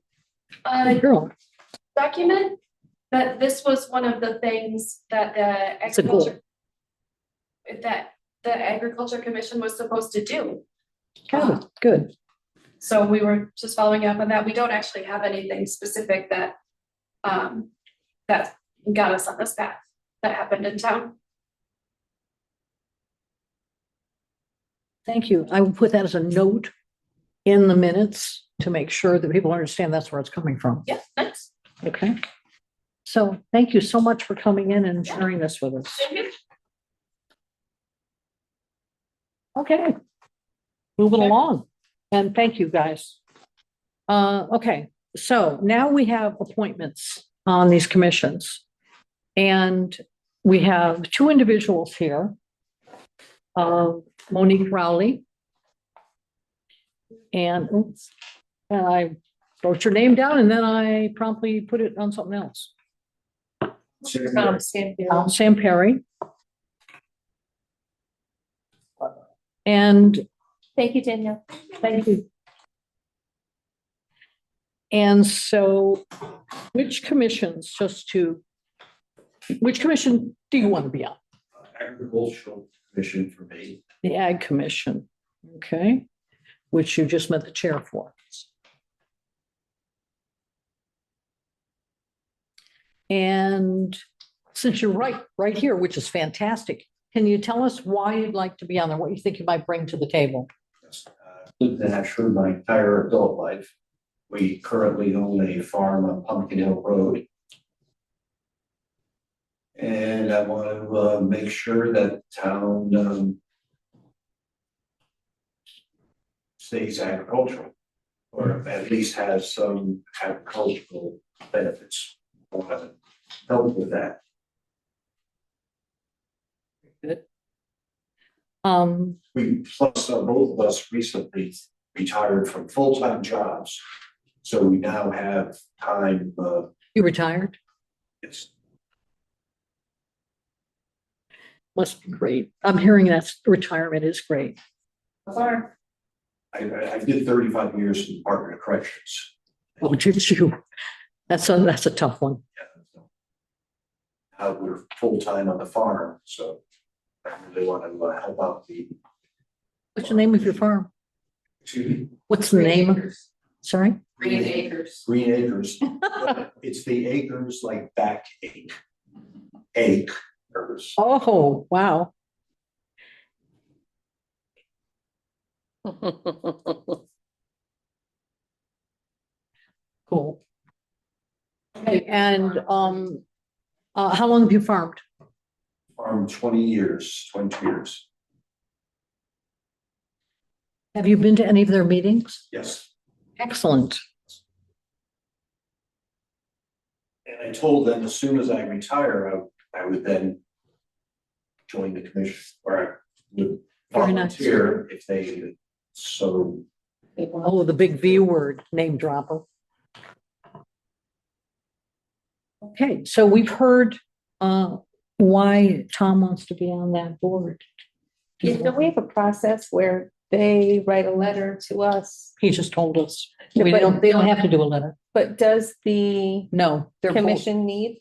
Girl, document? That this was one of the things that the it's a goal. agriculture commission was supposed to do. Good, good. So we were just following up on that. We don't actually have anything specific that that got us on this path that happened in town. Thank you. I will put that as a note in the minutes to make sure that people understand that's where it's coming from. Yeah, nice. Okay. So thank you so much for coming in and sharing this with us. Thank you. Okay. Moving along. And thank you, guys. Okay, so now we have appointments on these commissions. And we have two individuals here. Monique Rowley. And oops, and I wrote your name down and then I promptly put it on something else. Sam Perry. And Thank you, Danielle. thank you. And so which commissions, which commission do you want to be on? Agricultural Commission for me. The Ag Commission, okay, which you just met the chair for. And since you're right here, which is fantastic, can you tell us why you'd like to be on there? What you think you might bring to the table? Lived in Ashford my entire adult life. We currently own a farm on Pumpkin Hill Road. And I want to make sure that town stays agricultural, or at least has some agricultural benefits. I want to help with that. Good. We, plus both of us recently retired from full-time jobs. So we now have time, You retired? it's, Must be great. I'm hearing that retirement is great. Sorry. I did 35 years in the Department of Corrections. Oh, did you? That's a tough one. Now we're full-time on the farm, so I really want to help out the. What's the name of your farm? Excuse me, What's the name of, sorry? Green acres. Green Acres. It's the acres like backache. Acres. Oh, wow. Cool. Okay, and how long have you farmed? Farm 20 years, 22 years. Have you been to any of their meetings? Yes. Excellent. And I told them as soon as I retire, I would then join the commission, or I would Very nice. volunteer if they so. Oh, the big V word, name dropper. Okay, so we've heard why Tom wants to be on that board. Don't we have a process where they write a letter to us? He just told us. No, They but- don't have to do a letter. But does the No, their commission need?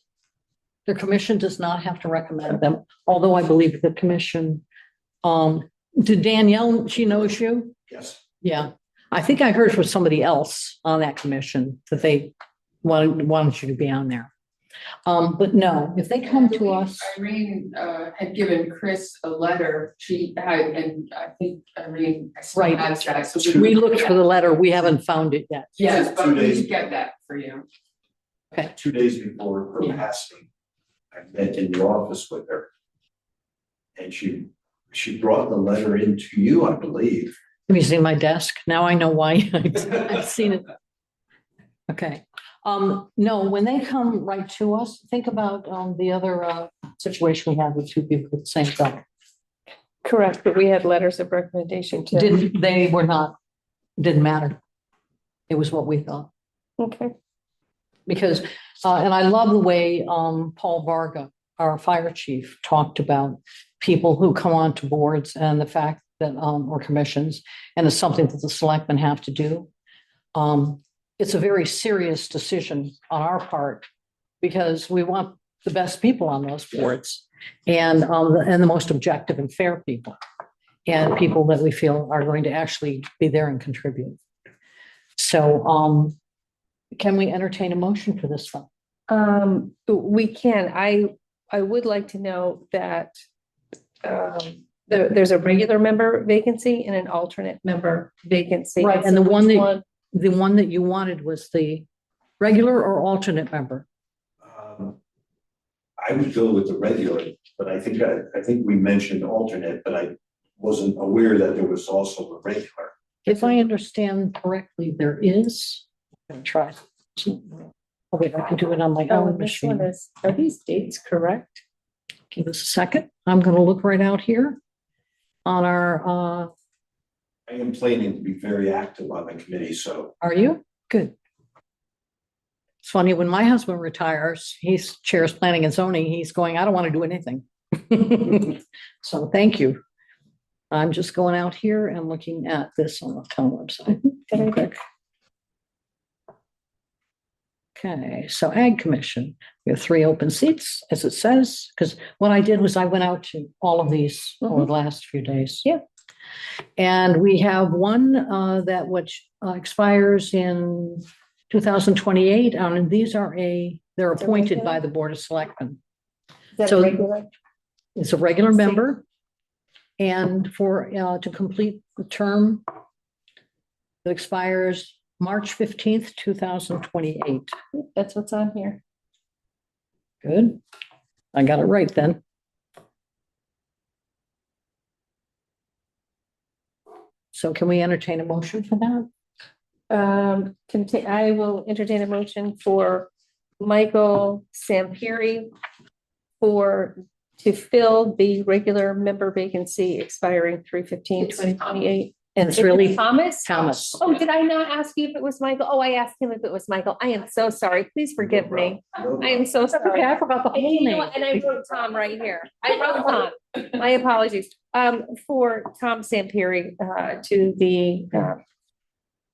The commission does not have to recommend them, although I believe the commission, did Danielle, she knows you? Yes. Yeah, I think I heard from somebody else on that commission that they wanted you to be on there. But no, if they come to us, Irene had given Chris a letter, she had, and I think Irene. Right. Has that, so we looked for the letter, we haven't found it yet. Yes, but 2 we days. should get that for you. 2 days before her Yeah. passing, I met in the office with her. And she brought the letter into you, I believe. Have you seen my desk? Now I know why. I've seen it. Okay. No, when they come right to us, think about the other situation we had with two people with the same job. Correct, but we had letters of recommendation too. Didn't matter. It was what we thought. Okay, Because, and I love the way Paul Varga, our fire chief, talked about people who come onto boards and the fact that, or commissions, and it's something that the selectmen have to do. It's a very serious decision on our part because we want the best people on those boards and the most objective and fair people and people that we feel are going to actually be there and contribute. So, can we entertain a motion for this one? we can, I would like to know that there's a regular member vacancy and an alternate member vacancy. Right, and the So one which that- The one that you wanted was the regular or alternate member? I would go with the regular, but I think we mentioned alternate, but I wasn't aware that there was also a regular. If I understand correctly, there is. I'm gonna try. Oh, wait, I can do it on my Oh, own and this one machine. is, are these dates correct? Give us a second. I'm gonna look right out here on our, I am planning to be very active on the committee, so are you? Good. It's funny, when my husband retires, he's chairs planning and zoning, he's going, I don't want to do anything. So thank you. I'm just going out here and looking at this on the town website. Okay. Okay, so Ag Commission, we have 3 open seats, as it says, because what I did was I went out to all of these over the last few days. Yeah. And we have one that which expires in 2028, and these are they're Is it appointed regular? by the Board of Selectmen. Is that So- regular? It's a regular Same. member. And for, to complete the term that expires March 15th, 2028. That's what's on here. Good. I got it right then. So can we entertain a motion for that? I will entertain a motion for Michael Sampieri to fill the regular member vacancy expiring 3/15/2028. And it's really Thomas? Thomas. Oh, did I not ask you if it was Michael? Oh, I asked him if it was Michael. I am so sorry. Please forgive me. I am so Okay, sorry. I forgot the And whole you know name. what? And I wrote Tom right here. I wrote Tom. My apologies. For Tom Sampieri, to the,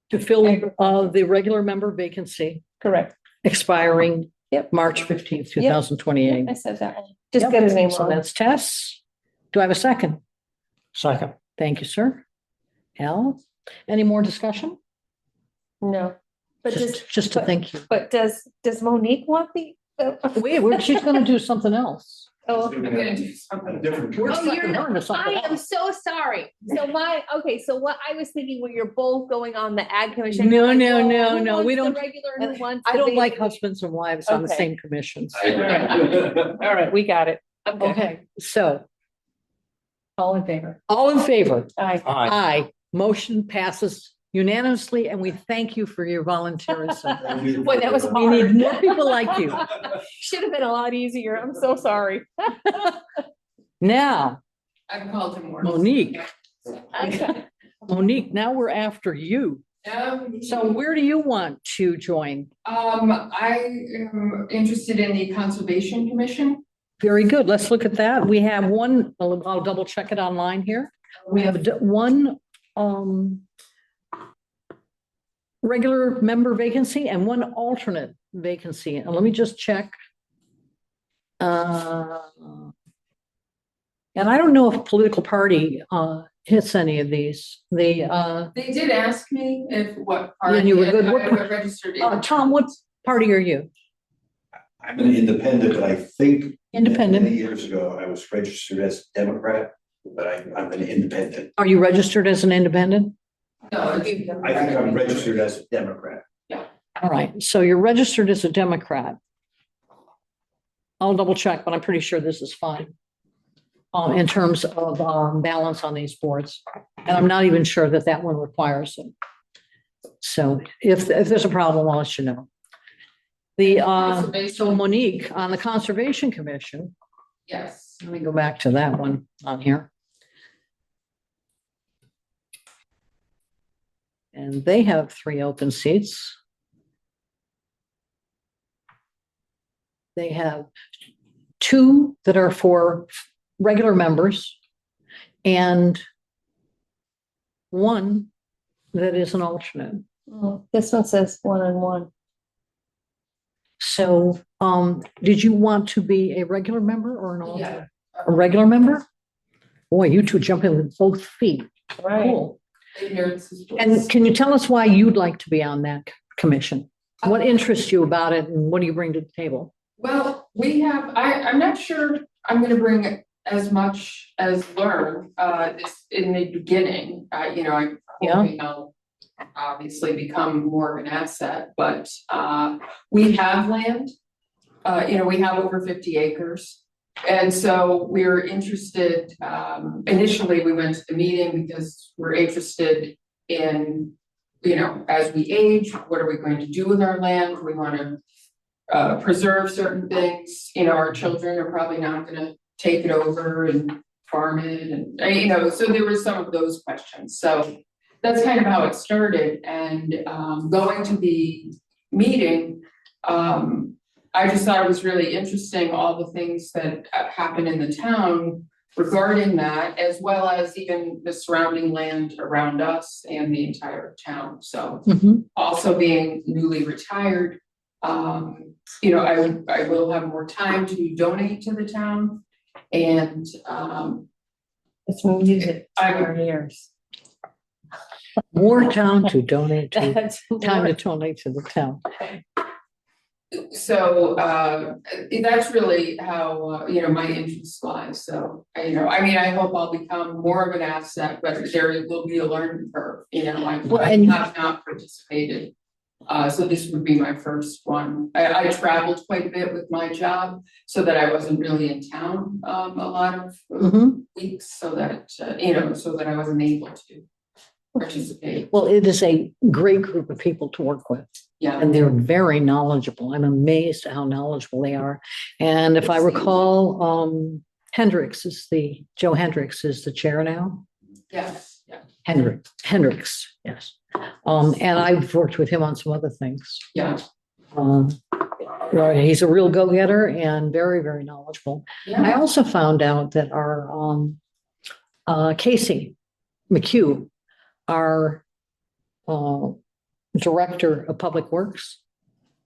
To fill the regular member vacancy correct. expiring Yep. March 15th, Yep. 2028. I said that one. Just get his name So wrong. that's Tess. Do I have a second? Second. Thank you, sir. Al, any more discussion? No. But Just to thank you. but does Monique want the? Wait, she's gonna do something else. Oh, I'm gonna do something. Different. We're Oh, you're sucking her into something I am else. so sorry. So so what I was thinking, where you're both going on the ad commission. No, I'm like, no, well, no, who no, wants we the don't- Regular, and who wants? I the don't like vacancy? husbands and wives on the Okay. same commissions. All right, we got it. Okay, so All in favor? all in favor? Aye. Aye. Aye. Motion passes unanimously, and we thank you for your volunteerism. Boy, that was We need hard. more people like you. Should have been a lot easier. I'm so sorry. Now, I've called him more. Monique, now we're after you. So where do you want to join? I am interested in the Conservation Commission. Very good. Let's look at that. We have one, I'll double check it online here. We have one regular member vacancy and one alternate vacancy. And let me just check. And I don't know if political party hits any of these. They did ask me if what party. And you were good. I What- registered. Tom, what party are you? I'm an independent, but I think. Independent. Many years ago, I was registered as a Democrat, but I'm an independent. Are you registered as an independent? No, I think I'm registered as a Democrat. All right, so you're registered as a Democrat. I'll double check, but I'm pretty sure this is fine. In terms of balance on these boards, and I'm not even sure that that one requires it. So if there's a problem, I'll let you know. So Monique, on the Conservation Commission, Yes. let me go back to that one on here. And they have 3 open seats. They have 2 that are for regular members and 1 that is an alternate. Oh, this one says 1-on-1. So, did you want to be a regular member or an alternate? Yeah. A regular member? Boy, you two jump in with both feet. Right. Cool. Ignorance is bliss. And can you tell us why you'd like to be on that commission? What interests you about it and what do you bring to the table? Well, I'm not sure I'm gonna bring as much as learn, this in the beginning. I'm hoping I'll obviously become more of an asset, but, we have land. We have over 50 acres. And so we're interested, initially we went to the meeting because we're interested in, as we age, what are we going to do with our land? We want to preserve certain things. Our children are probably not going to take it over and farm it. And, so there were some of those questions. So that's kind of how it started. And going to the meeting, I just thought it was really interesting, all the things that happen in the town regarding that, as well as even the surrounding land around us and the entire town. So also being newly retired, I will have more time to donate to the town. And It's music to I- our ears. More town to donate to, That's time to donate to the town. so that's really how my interest lies. So I hope I'll become more of an asset, but there will be a learning curve. Well, I and- have not participated. So this would be my first one. I traveled quite a bit with my job so that I wasn't really in town a lot of weeks, so that so that I wasn't able to participate. Well, it is a great group of people to work with. Yeah. And they're very knowledgeable. I'm amazed at how knowledgeable they are. And if I recall, Joe Hendricks is the chair now. Yes, yeah, Hendricks, yes. And I've worked with him on some other things. yeah, Um, right, he's a real go-getter and very, very knowledgeable. I yeah. also found out that our Casey McHugh, our Director of Public Works,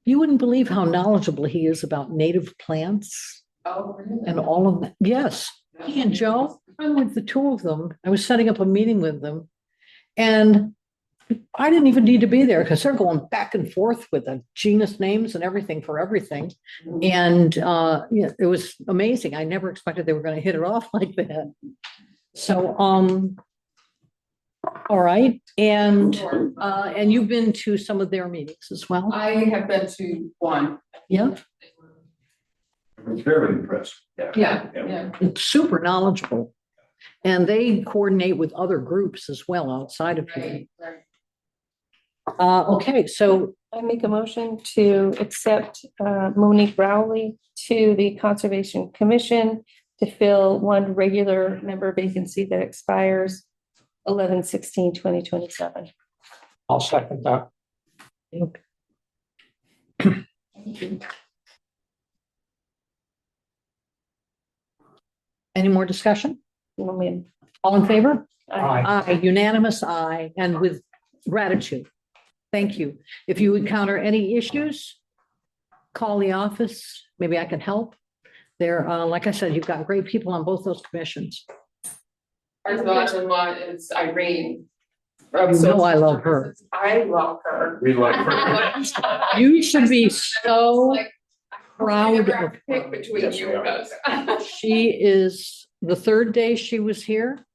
you wouldn't believe how knowledgeable he is about native plants Oh, really? and all of that. Yes, he and Joe, I'm with the two of them. I was setting up a meeting with them. And I didn't even need to be there because they're going back and forth with the genus names and everything for everything. And yeah, it was amazing. I never expected they were going to hit it off like that. So, all right. And you've been to some of their meetings as well? I have been to one. Yeah. I'm very impressed. Yeah, yeah. Super knowledgeable. And they coordinate with other groups as well outside of here. Right, right. Okay, so I make a motion to accept Monique Rowley to the Conservation Commission to fill one regular member vacancy that expires 11/16/2027. I'll second that. any more discussion? Woman. All in favor? Aye. Aye, unanimous aye, and with gratitude. Thank you. If you encounter any issues, call the office. Maybe I can help. There, like I said, you've got great people on both those commissions. Our daughter-in-law is Irene. You know I love her. I love her. We like her. You should be so Like, proud never of have to pick between Yes, you we and are. us. She is, the third day she was here,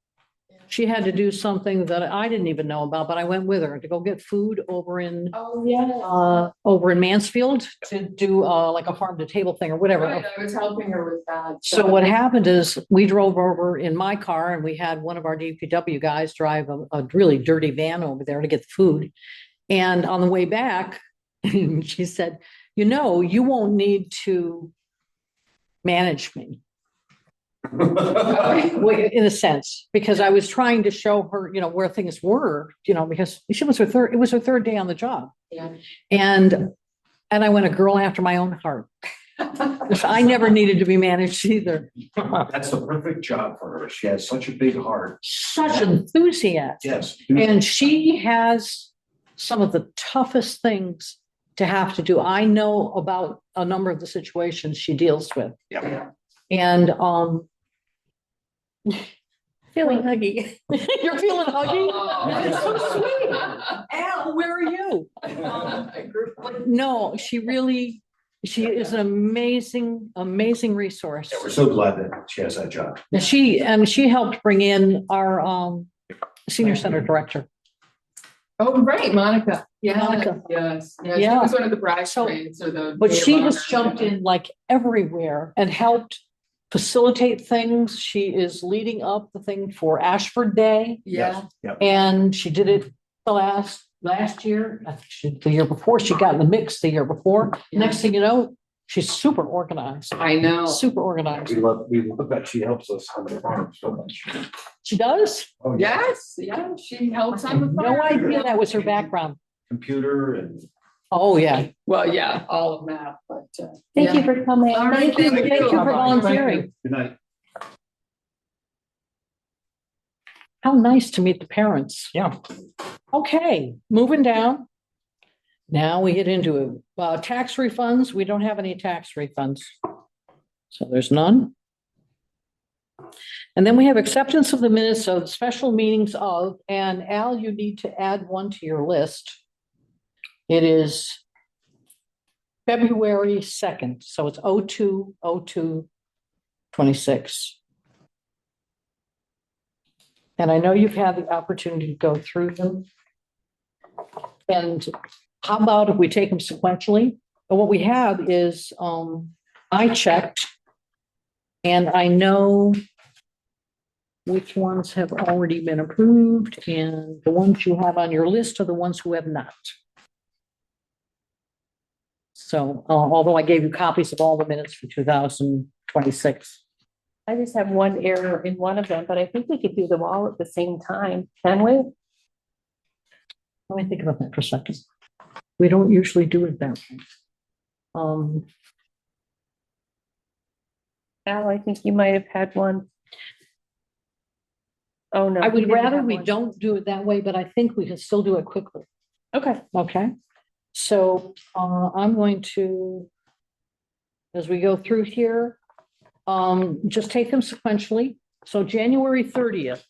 she had to do something that I didn't even know about, but I went with her to go get food over in Oh, yeah. Mansfield to do like a farm to table thing or whatever. Right, I was helping her with that. So what happened is we drove over in my car and we had one of our DPW guys drive a really dirty van over there to get the food. And on the way back, she said, you know, you won't need to manage me. Well, in a sense, because I was trying to show her, you know, where things were, you know, because it was her third day on the job. Yeah. And I went a girl after my own heart. Because I never needed to be managed either. That's the perfect job for her. She has such a big heart. Such enthusiasm. Yes. And she has some of the toughest things to have to do. I know about a number of the situations she deals with. Yeah. And Feeling huggy. you're feeling huggy? Oh. That's so sweet. Al, where are you? But no, she is an amazing resource. Yeah, we're so glad that she has that job. And she helped bring in our senior center director. Oh, right, Monica. Yeah. Monica. Yes. Yeah. Yeah. She was one of the bridesmaids or the. But maid she of has honor. jumped in like everywhere and helped facilitate things. She is leading up the thing for Ashford Day, Yeah. Yep. and she did it the last year. I think the year before, she got in the mix the year before. Yeah. Next thing you know, she's super organized. I know. Super organized. We love that she helps us on the farm so much. She does? Oh, Yes, yeah, she helps on the. No farm. idea that was her background. Computer and. Oh, yeah. Well, yeah, all of that, but. Thank you for coming. All right, Thank you for volunteering. Good night. How nice to meet the parents. Yeah. Okay, moving down. Now we get into tax refunds. We don't have any tax refunds. So there's none. And then we have acceptance of the minutes of special meetings of, and Al, you need to add one to your list. It is February 2nd, so it's 02/02/26. And I know you've had the opportunity to go through them. And how about if we take them sequentially? But what we have is, I checked and I know which ones have already been approved, and the ones you have on your list are the ones who have not. So, although I gave you copies of all the minutes for 2026. I just have one error in one of them, but I think we could do them all at the same time, can we? Let me think about that for a second. We don't usually do it that way. Al, I think you might have had one. Oh, no. I you would didn't rather have we one. don't do it that way, but I think we can still do it quickly. Okay, Okay, so I'm going to, as we go through here, just take them sequentially. So January 30th.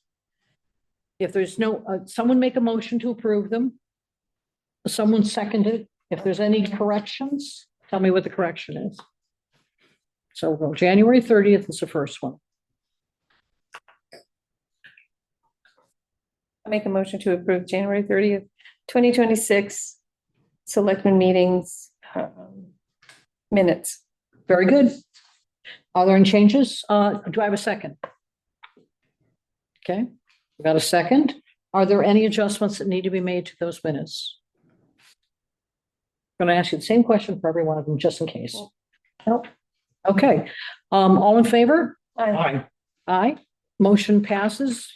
If there's no, someone make a motion to approve them. Someone seconded. If there's any corrections, tell me what the correction is. So we'll go January 30th is the first one. I make a motion to approve January 30th, 2026 Selectmen meetings minutes. Very good. Are there any changes? Do I have a second? Okay, we got a second. Are there any adjustments that need to be made to those minutes? I'm going to ask you the same question for every one of them, just in case. Nope. Okay, all in favor? Aye. Aye. Motion passes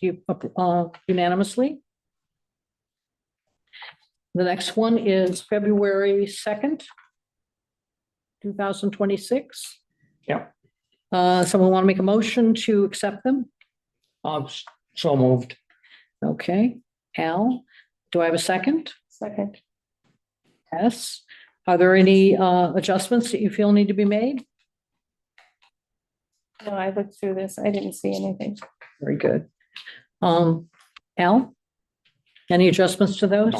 unanimously. The next one is February 2nd, 2026. Yeah. Someone want to make a motion to accept them? So moved. Okay, Al, do I have a second? Second. Yes. Are there any adjustments that you feel need to be made? No, I looked through this. I didn't see anything. Very good. Al, any adjustments to those?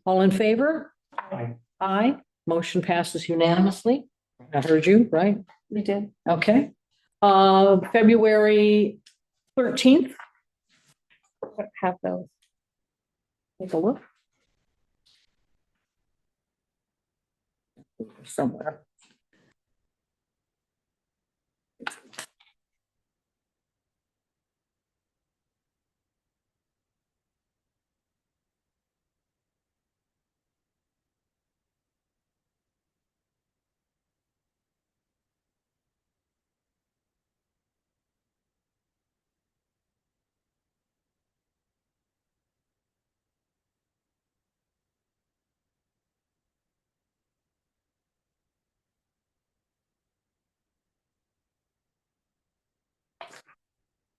All in favor? Aye. Aye. Motion passes unanimously. I heard you, right? You did? Okay. February 13th. Have those. Take a look. Somewhere.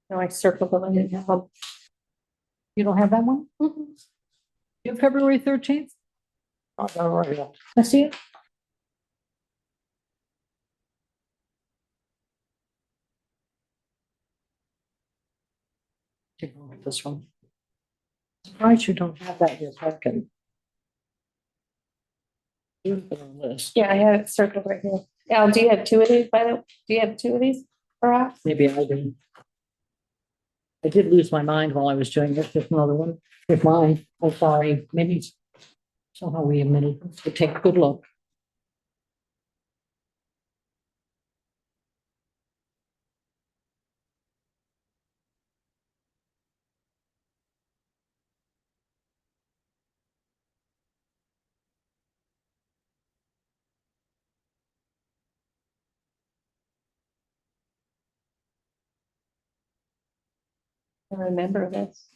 No, I circled them. I didn't have them. You don't have that one? Mhm. You have February 13th? All right. I see it. Take a look at this one. Surprised you don't have that in your packet. You've been on this. Yeah, I have it circled right here. Al, do you have two of these, by the way? Do you have two of these? Perhaps? Maybe I didn't. I did lose my mind while I was doing this. There's another one with mine. Oh, sorry. Maybe it's somehow we omitted. So take a good look. I remember this.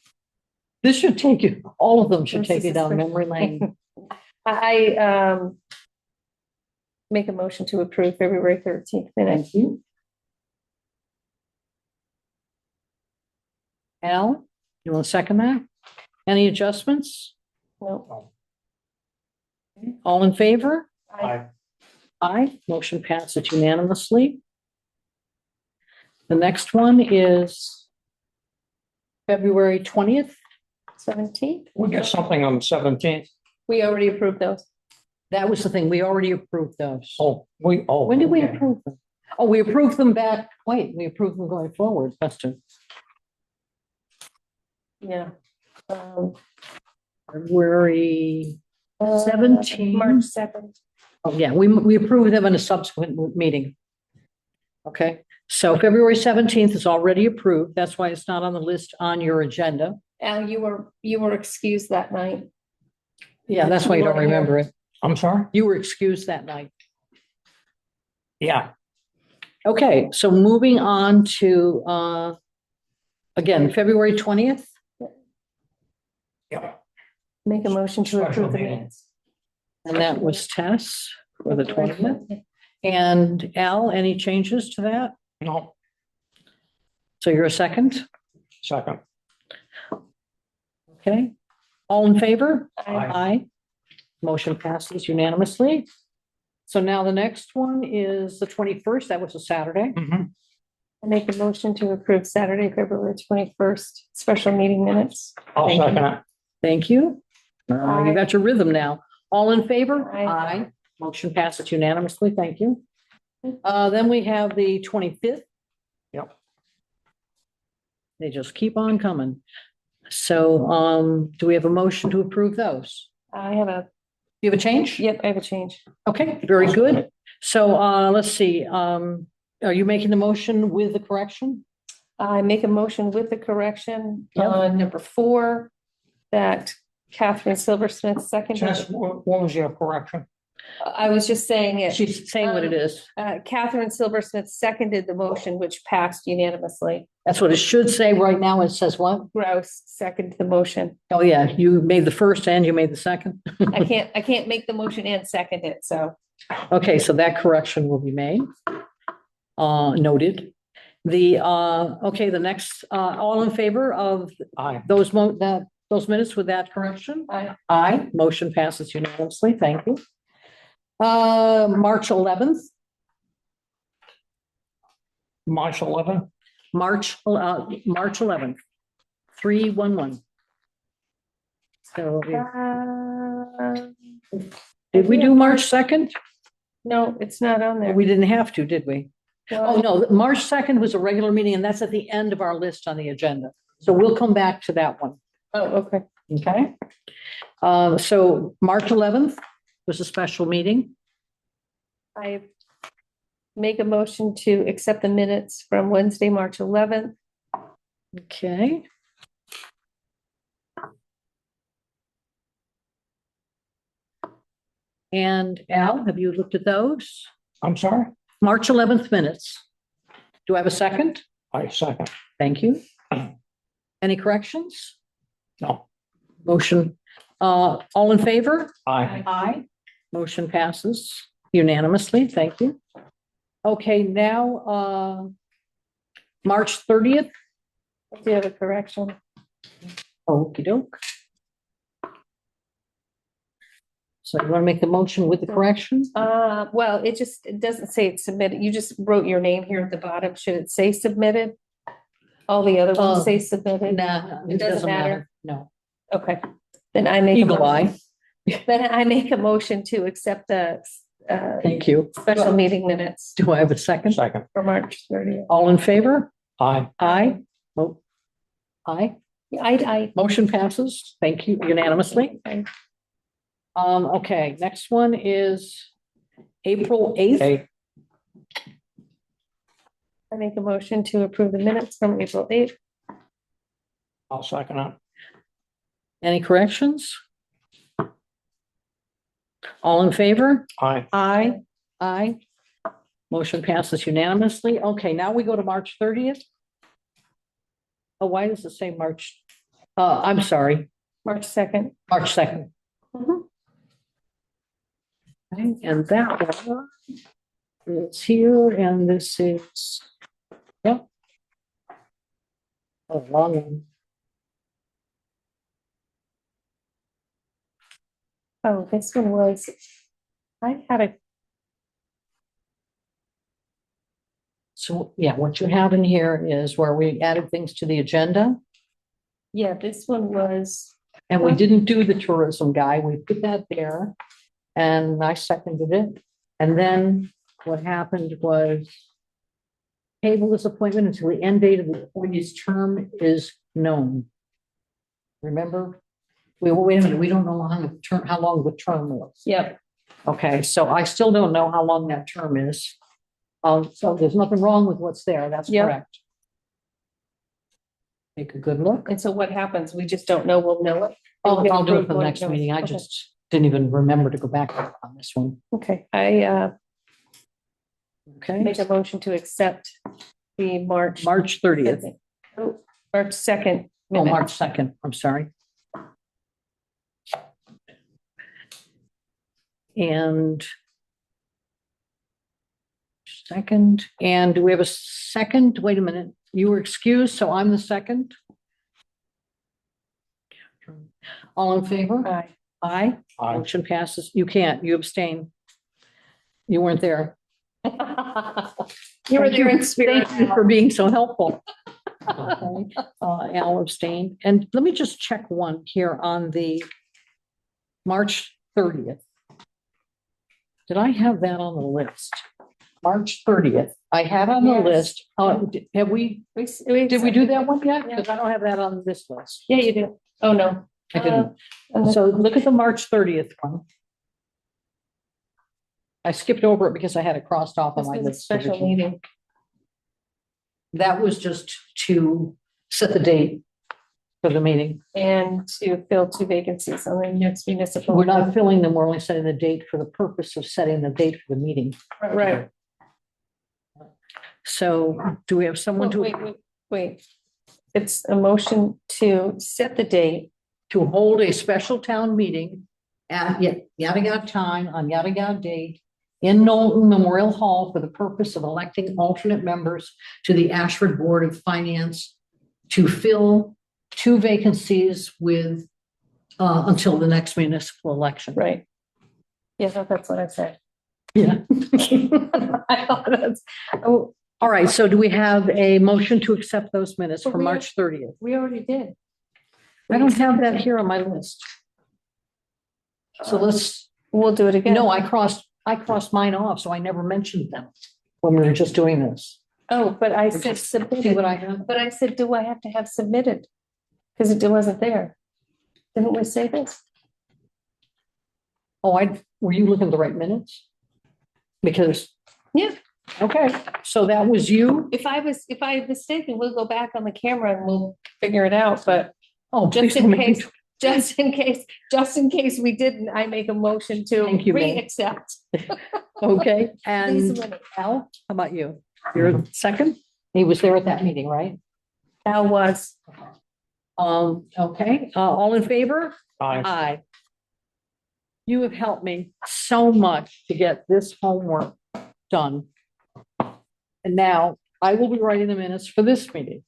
This should take you, all of them should This take is you a down quick- memory lane. I make a motion to approve February 13th minutes. Thank you. Al, you want to second that? Any adjustments? No. All in favor? Aye. Aye, motion passes unanimously. The next one is February 20th. 17th? We got something on the 17th. We already approved those. That was the thing. We already approved those. When When did we approve them? Oh, we approved them back. Wait, we approved them going forward. Question. Yeah. February, Uh, 17. March 7th. oh yeah, we approved them in a subsequent meeting. Okay, so February 17th is already approved. That's why it's not on the list on your agenda. Al, you were excused that night. Yeah, that's why you don't remember it. I'm sorry? You were excused that night. Yeah. Okay, so moving on to, again, February 20th. Yeah. Make a motion to Special approve the meeting. minutes. And that was Tess for the 20th. And Al, any changes to that? No, So you're a second? second. Okay. All in favor? Aye. Aye. Motion passes unanimously. So now the next one is the 21st. That was a Saturday. Mhm. I make a motion to approve Saturday, February 21st, special meeting minutes. I'll Thank you. second it. Thank you. You got your rhythm now. All in favor? Aye. Motion passes unanimously. Thank you. Then we have the 25th. Yep. They just keep on coming. So, do we have a motion to approve those? I have a, You have a change? yep, I have a change. Okay, very good. So, let's see, are you making the motion with the correction? I make a motion with the correction Yep. on number 4, that Catherine Silversmith seconded. Jess, what was your correction? I was just saying it. She's saying what it is. Catherine Silversmith seconded the motion, which passed unanimously. That's what it should say right now. It says what? Grouse seconded the motion. Oh, yeah, you made the first and you made the second. I can't make the motion and second it, so. Okay, so that correction will be made. Noted. Okay, the next, all in favor of Aye. those minutes with that correction? Aye. Aye, motion passes unanimously. Thank you. March 11th, March 11th. March 11th, 311. So did we do March 2nd? No, it's not on there. We didn't have to, did we? Oh, Well, no, March 2nd was a regular meeting and that's at the end of our list on the agenda. So we'll come back to that one. oh, okay. Okay. So March 11th was a special meeting. I make a motion to accept the minutes from Wednesday, March 11th. Okay. And Al, have you looked at those? I'm sorry? March 11th minutes. Do I have a second? I second. Thank you. Any corrections? No. Motion, all in favor? Aye. Aye. Motion passes unanimously. Thank you. Okay, now, March 30th. I do have a correction. Okey doke. So you want to make the motion with the correction? Well, it doesn't say it's submitted. You just wrote your name here at the bottom. Should it say submitted? All the other ones say submitted? Nah, It doesn't matter? No. Okay, then I make. a Eagle motion- eye. Then I make a motion to accept the Thank you. special meeting minutes Do I have a second? Second. for March 30th. All in favor? Aye. Aye. Oh, aye. I, Motion passes. Thank you unanimously. Aye. Okay, next one is April 8th. Hey, I make a motion to approve the minutes from April 8th. I'll second it. Any corrections? All in favor? Aye. Aye. Aye. Motion passes unanimously. Okay, now we go to March 30th. Oh, why does it say March? I'm sorry, March 2nd. March 2nd. Mhm. Okay, and that one is here, and this is, yep. A long one. Oh, this one was, I had a, So, yeah, what you have in here is where we added things to the agenda, yeah, this one was, and we didn't do the tourism guy. We put that there, and I seconded it. And then what happened was table this appointment until the end date of the appointee's term is known. Remember? Wait a minute, we don't know how long the term was. yep, Okay, so I still don't know how long that term is. So there's nothing wrong with what's there, that's Yep. correct. Take a good look. and so what happens? We just don't know, we'll know it. Oh, We'll I'll do it approve for the when next knows. meeting. I Okay. just didn't even remember to go back on this one. Okay, Okay, Make a motion to accept the March. March 30th. Oh, March 2nd. Oh, minutes. March 2nd, I'm sorry. And second, and do we have a second? Wait a minute, you were excused, so I'm the second. All in favor? Aye. Aye. Aye. Motion passes. You can't, you abstain. You weren't there. You were Thank there in spirit. Thank you for being so helpful. Okay, Al abstained. And let me just check one here on the March 30th. Did I have that on the list? March 30th. I had on the Yes. list. Have we, did we do that one yet? Because I don't have that on this list. Yeah, you do. Oh, no. I didn't. And So look at the March 30th one. I skipped over it because I had it crossed off on This my was a list. special meeting. That was just to set the date for the meeting. And to fill 2 vacancies on the next municipal. We're not filling them, we're only setting the date for the purpose of setting the date for the meeting. Right. So do we have someone Wait, wait. It's a motion to set the date. to hold a special town meeting at yada yada time on yada yada date in Knowlton Memorial Hall for the purpose of electing alternate members to the Ashford Board of Finance to fill 2 vacancies with until the next municipal election. Right. Yeah, that's what I said. Yeah. I thought that's, oh, All right, so do we have a motion to accept those minutes But for we- March 30th? we already did. I don't have that here on my list. So let's, We'll do it again. no, I crossed mine off, so I never mentioned them when we were just doing this. Oh, but I said See submitted, what I have? but I said, do I have to have submitted? Because it wasn't there. Didn't we say this? Oh, were you looking at the right minutes? Because. Yeah. Okay, so that was you? If I mistaken, we'll go back on the camera and we'll figure it out, but Oh, please just don't in make me- case, just in case we didn't, I make a motion to Thank you, May. re-accept. Okay, these and minutes. Al, how about you? You're second? He was there at that meeting, right? Al was, Okay, all in favor? Aye. Aye. You have helped me so much to get this homework done. And now I will be writing the minutes for this meeting.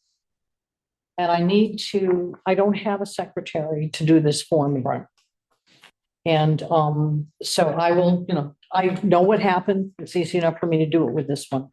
And I don't have a secretary to do this for me. Right. And so I will, I know what happened. It's easy enough for me to do it with this one.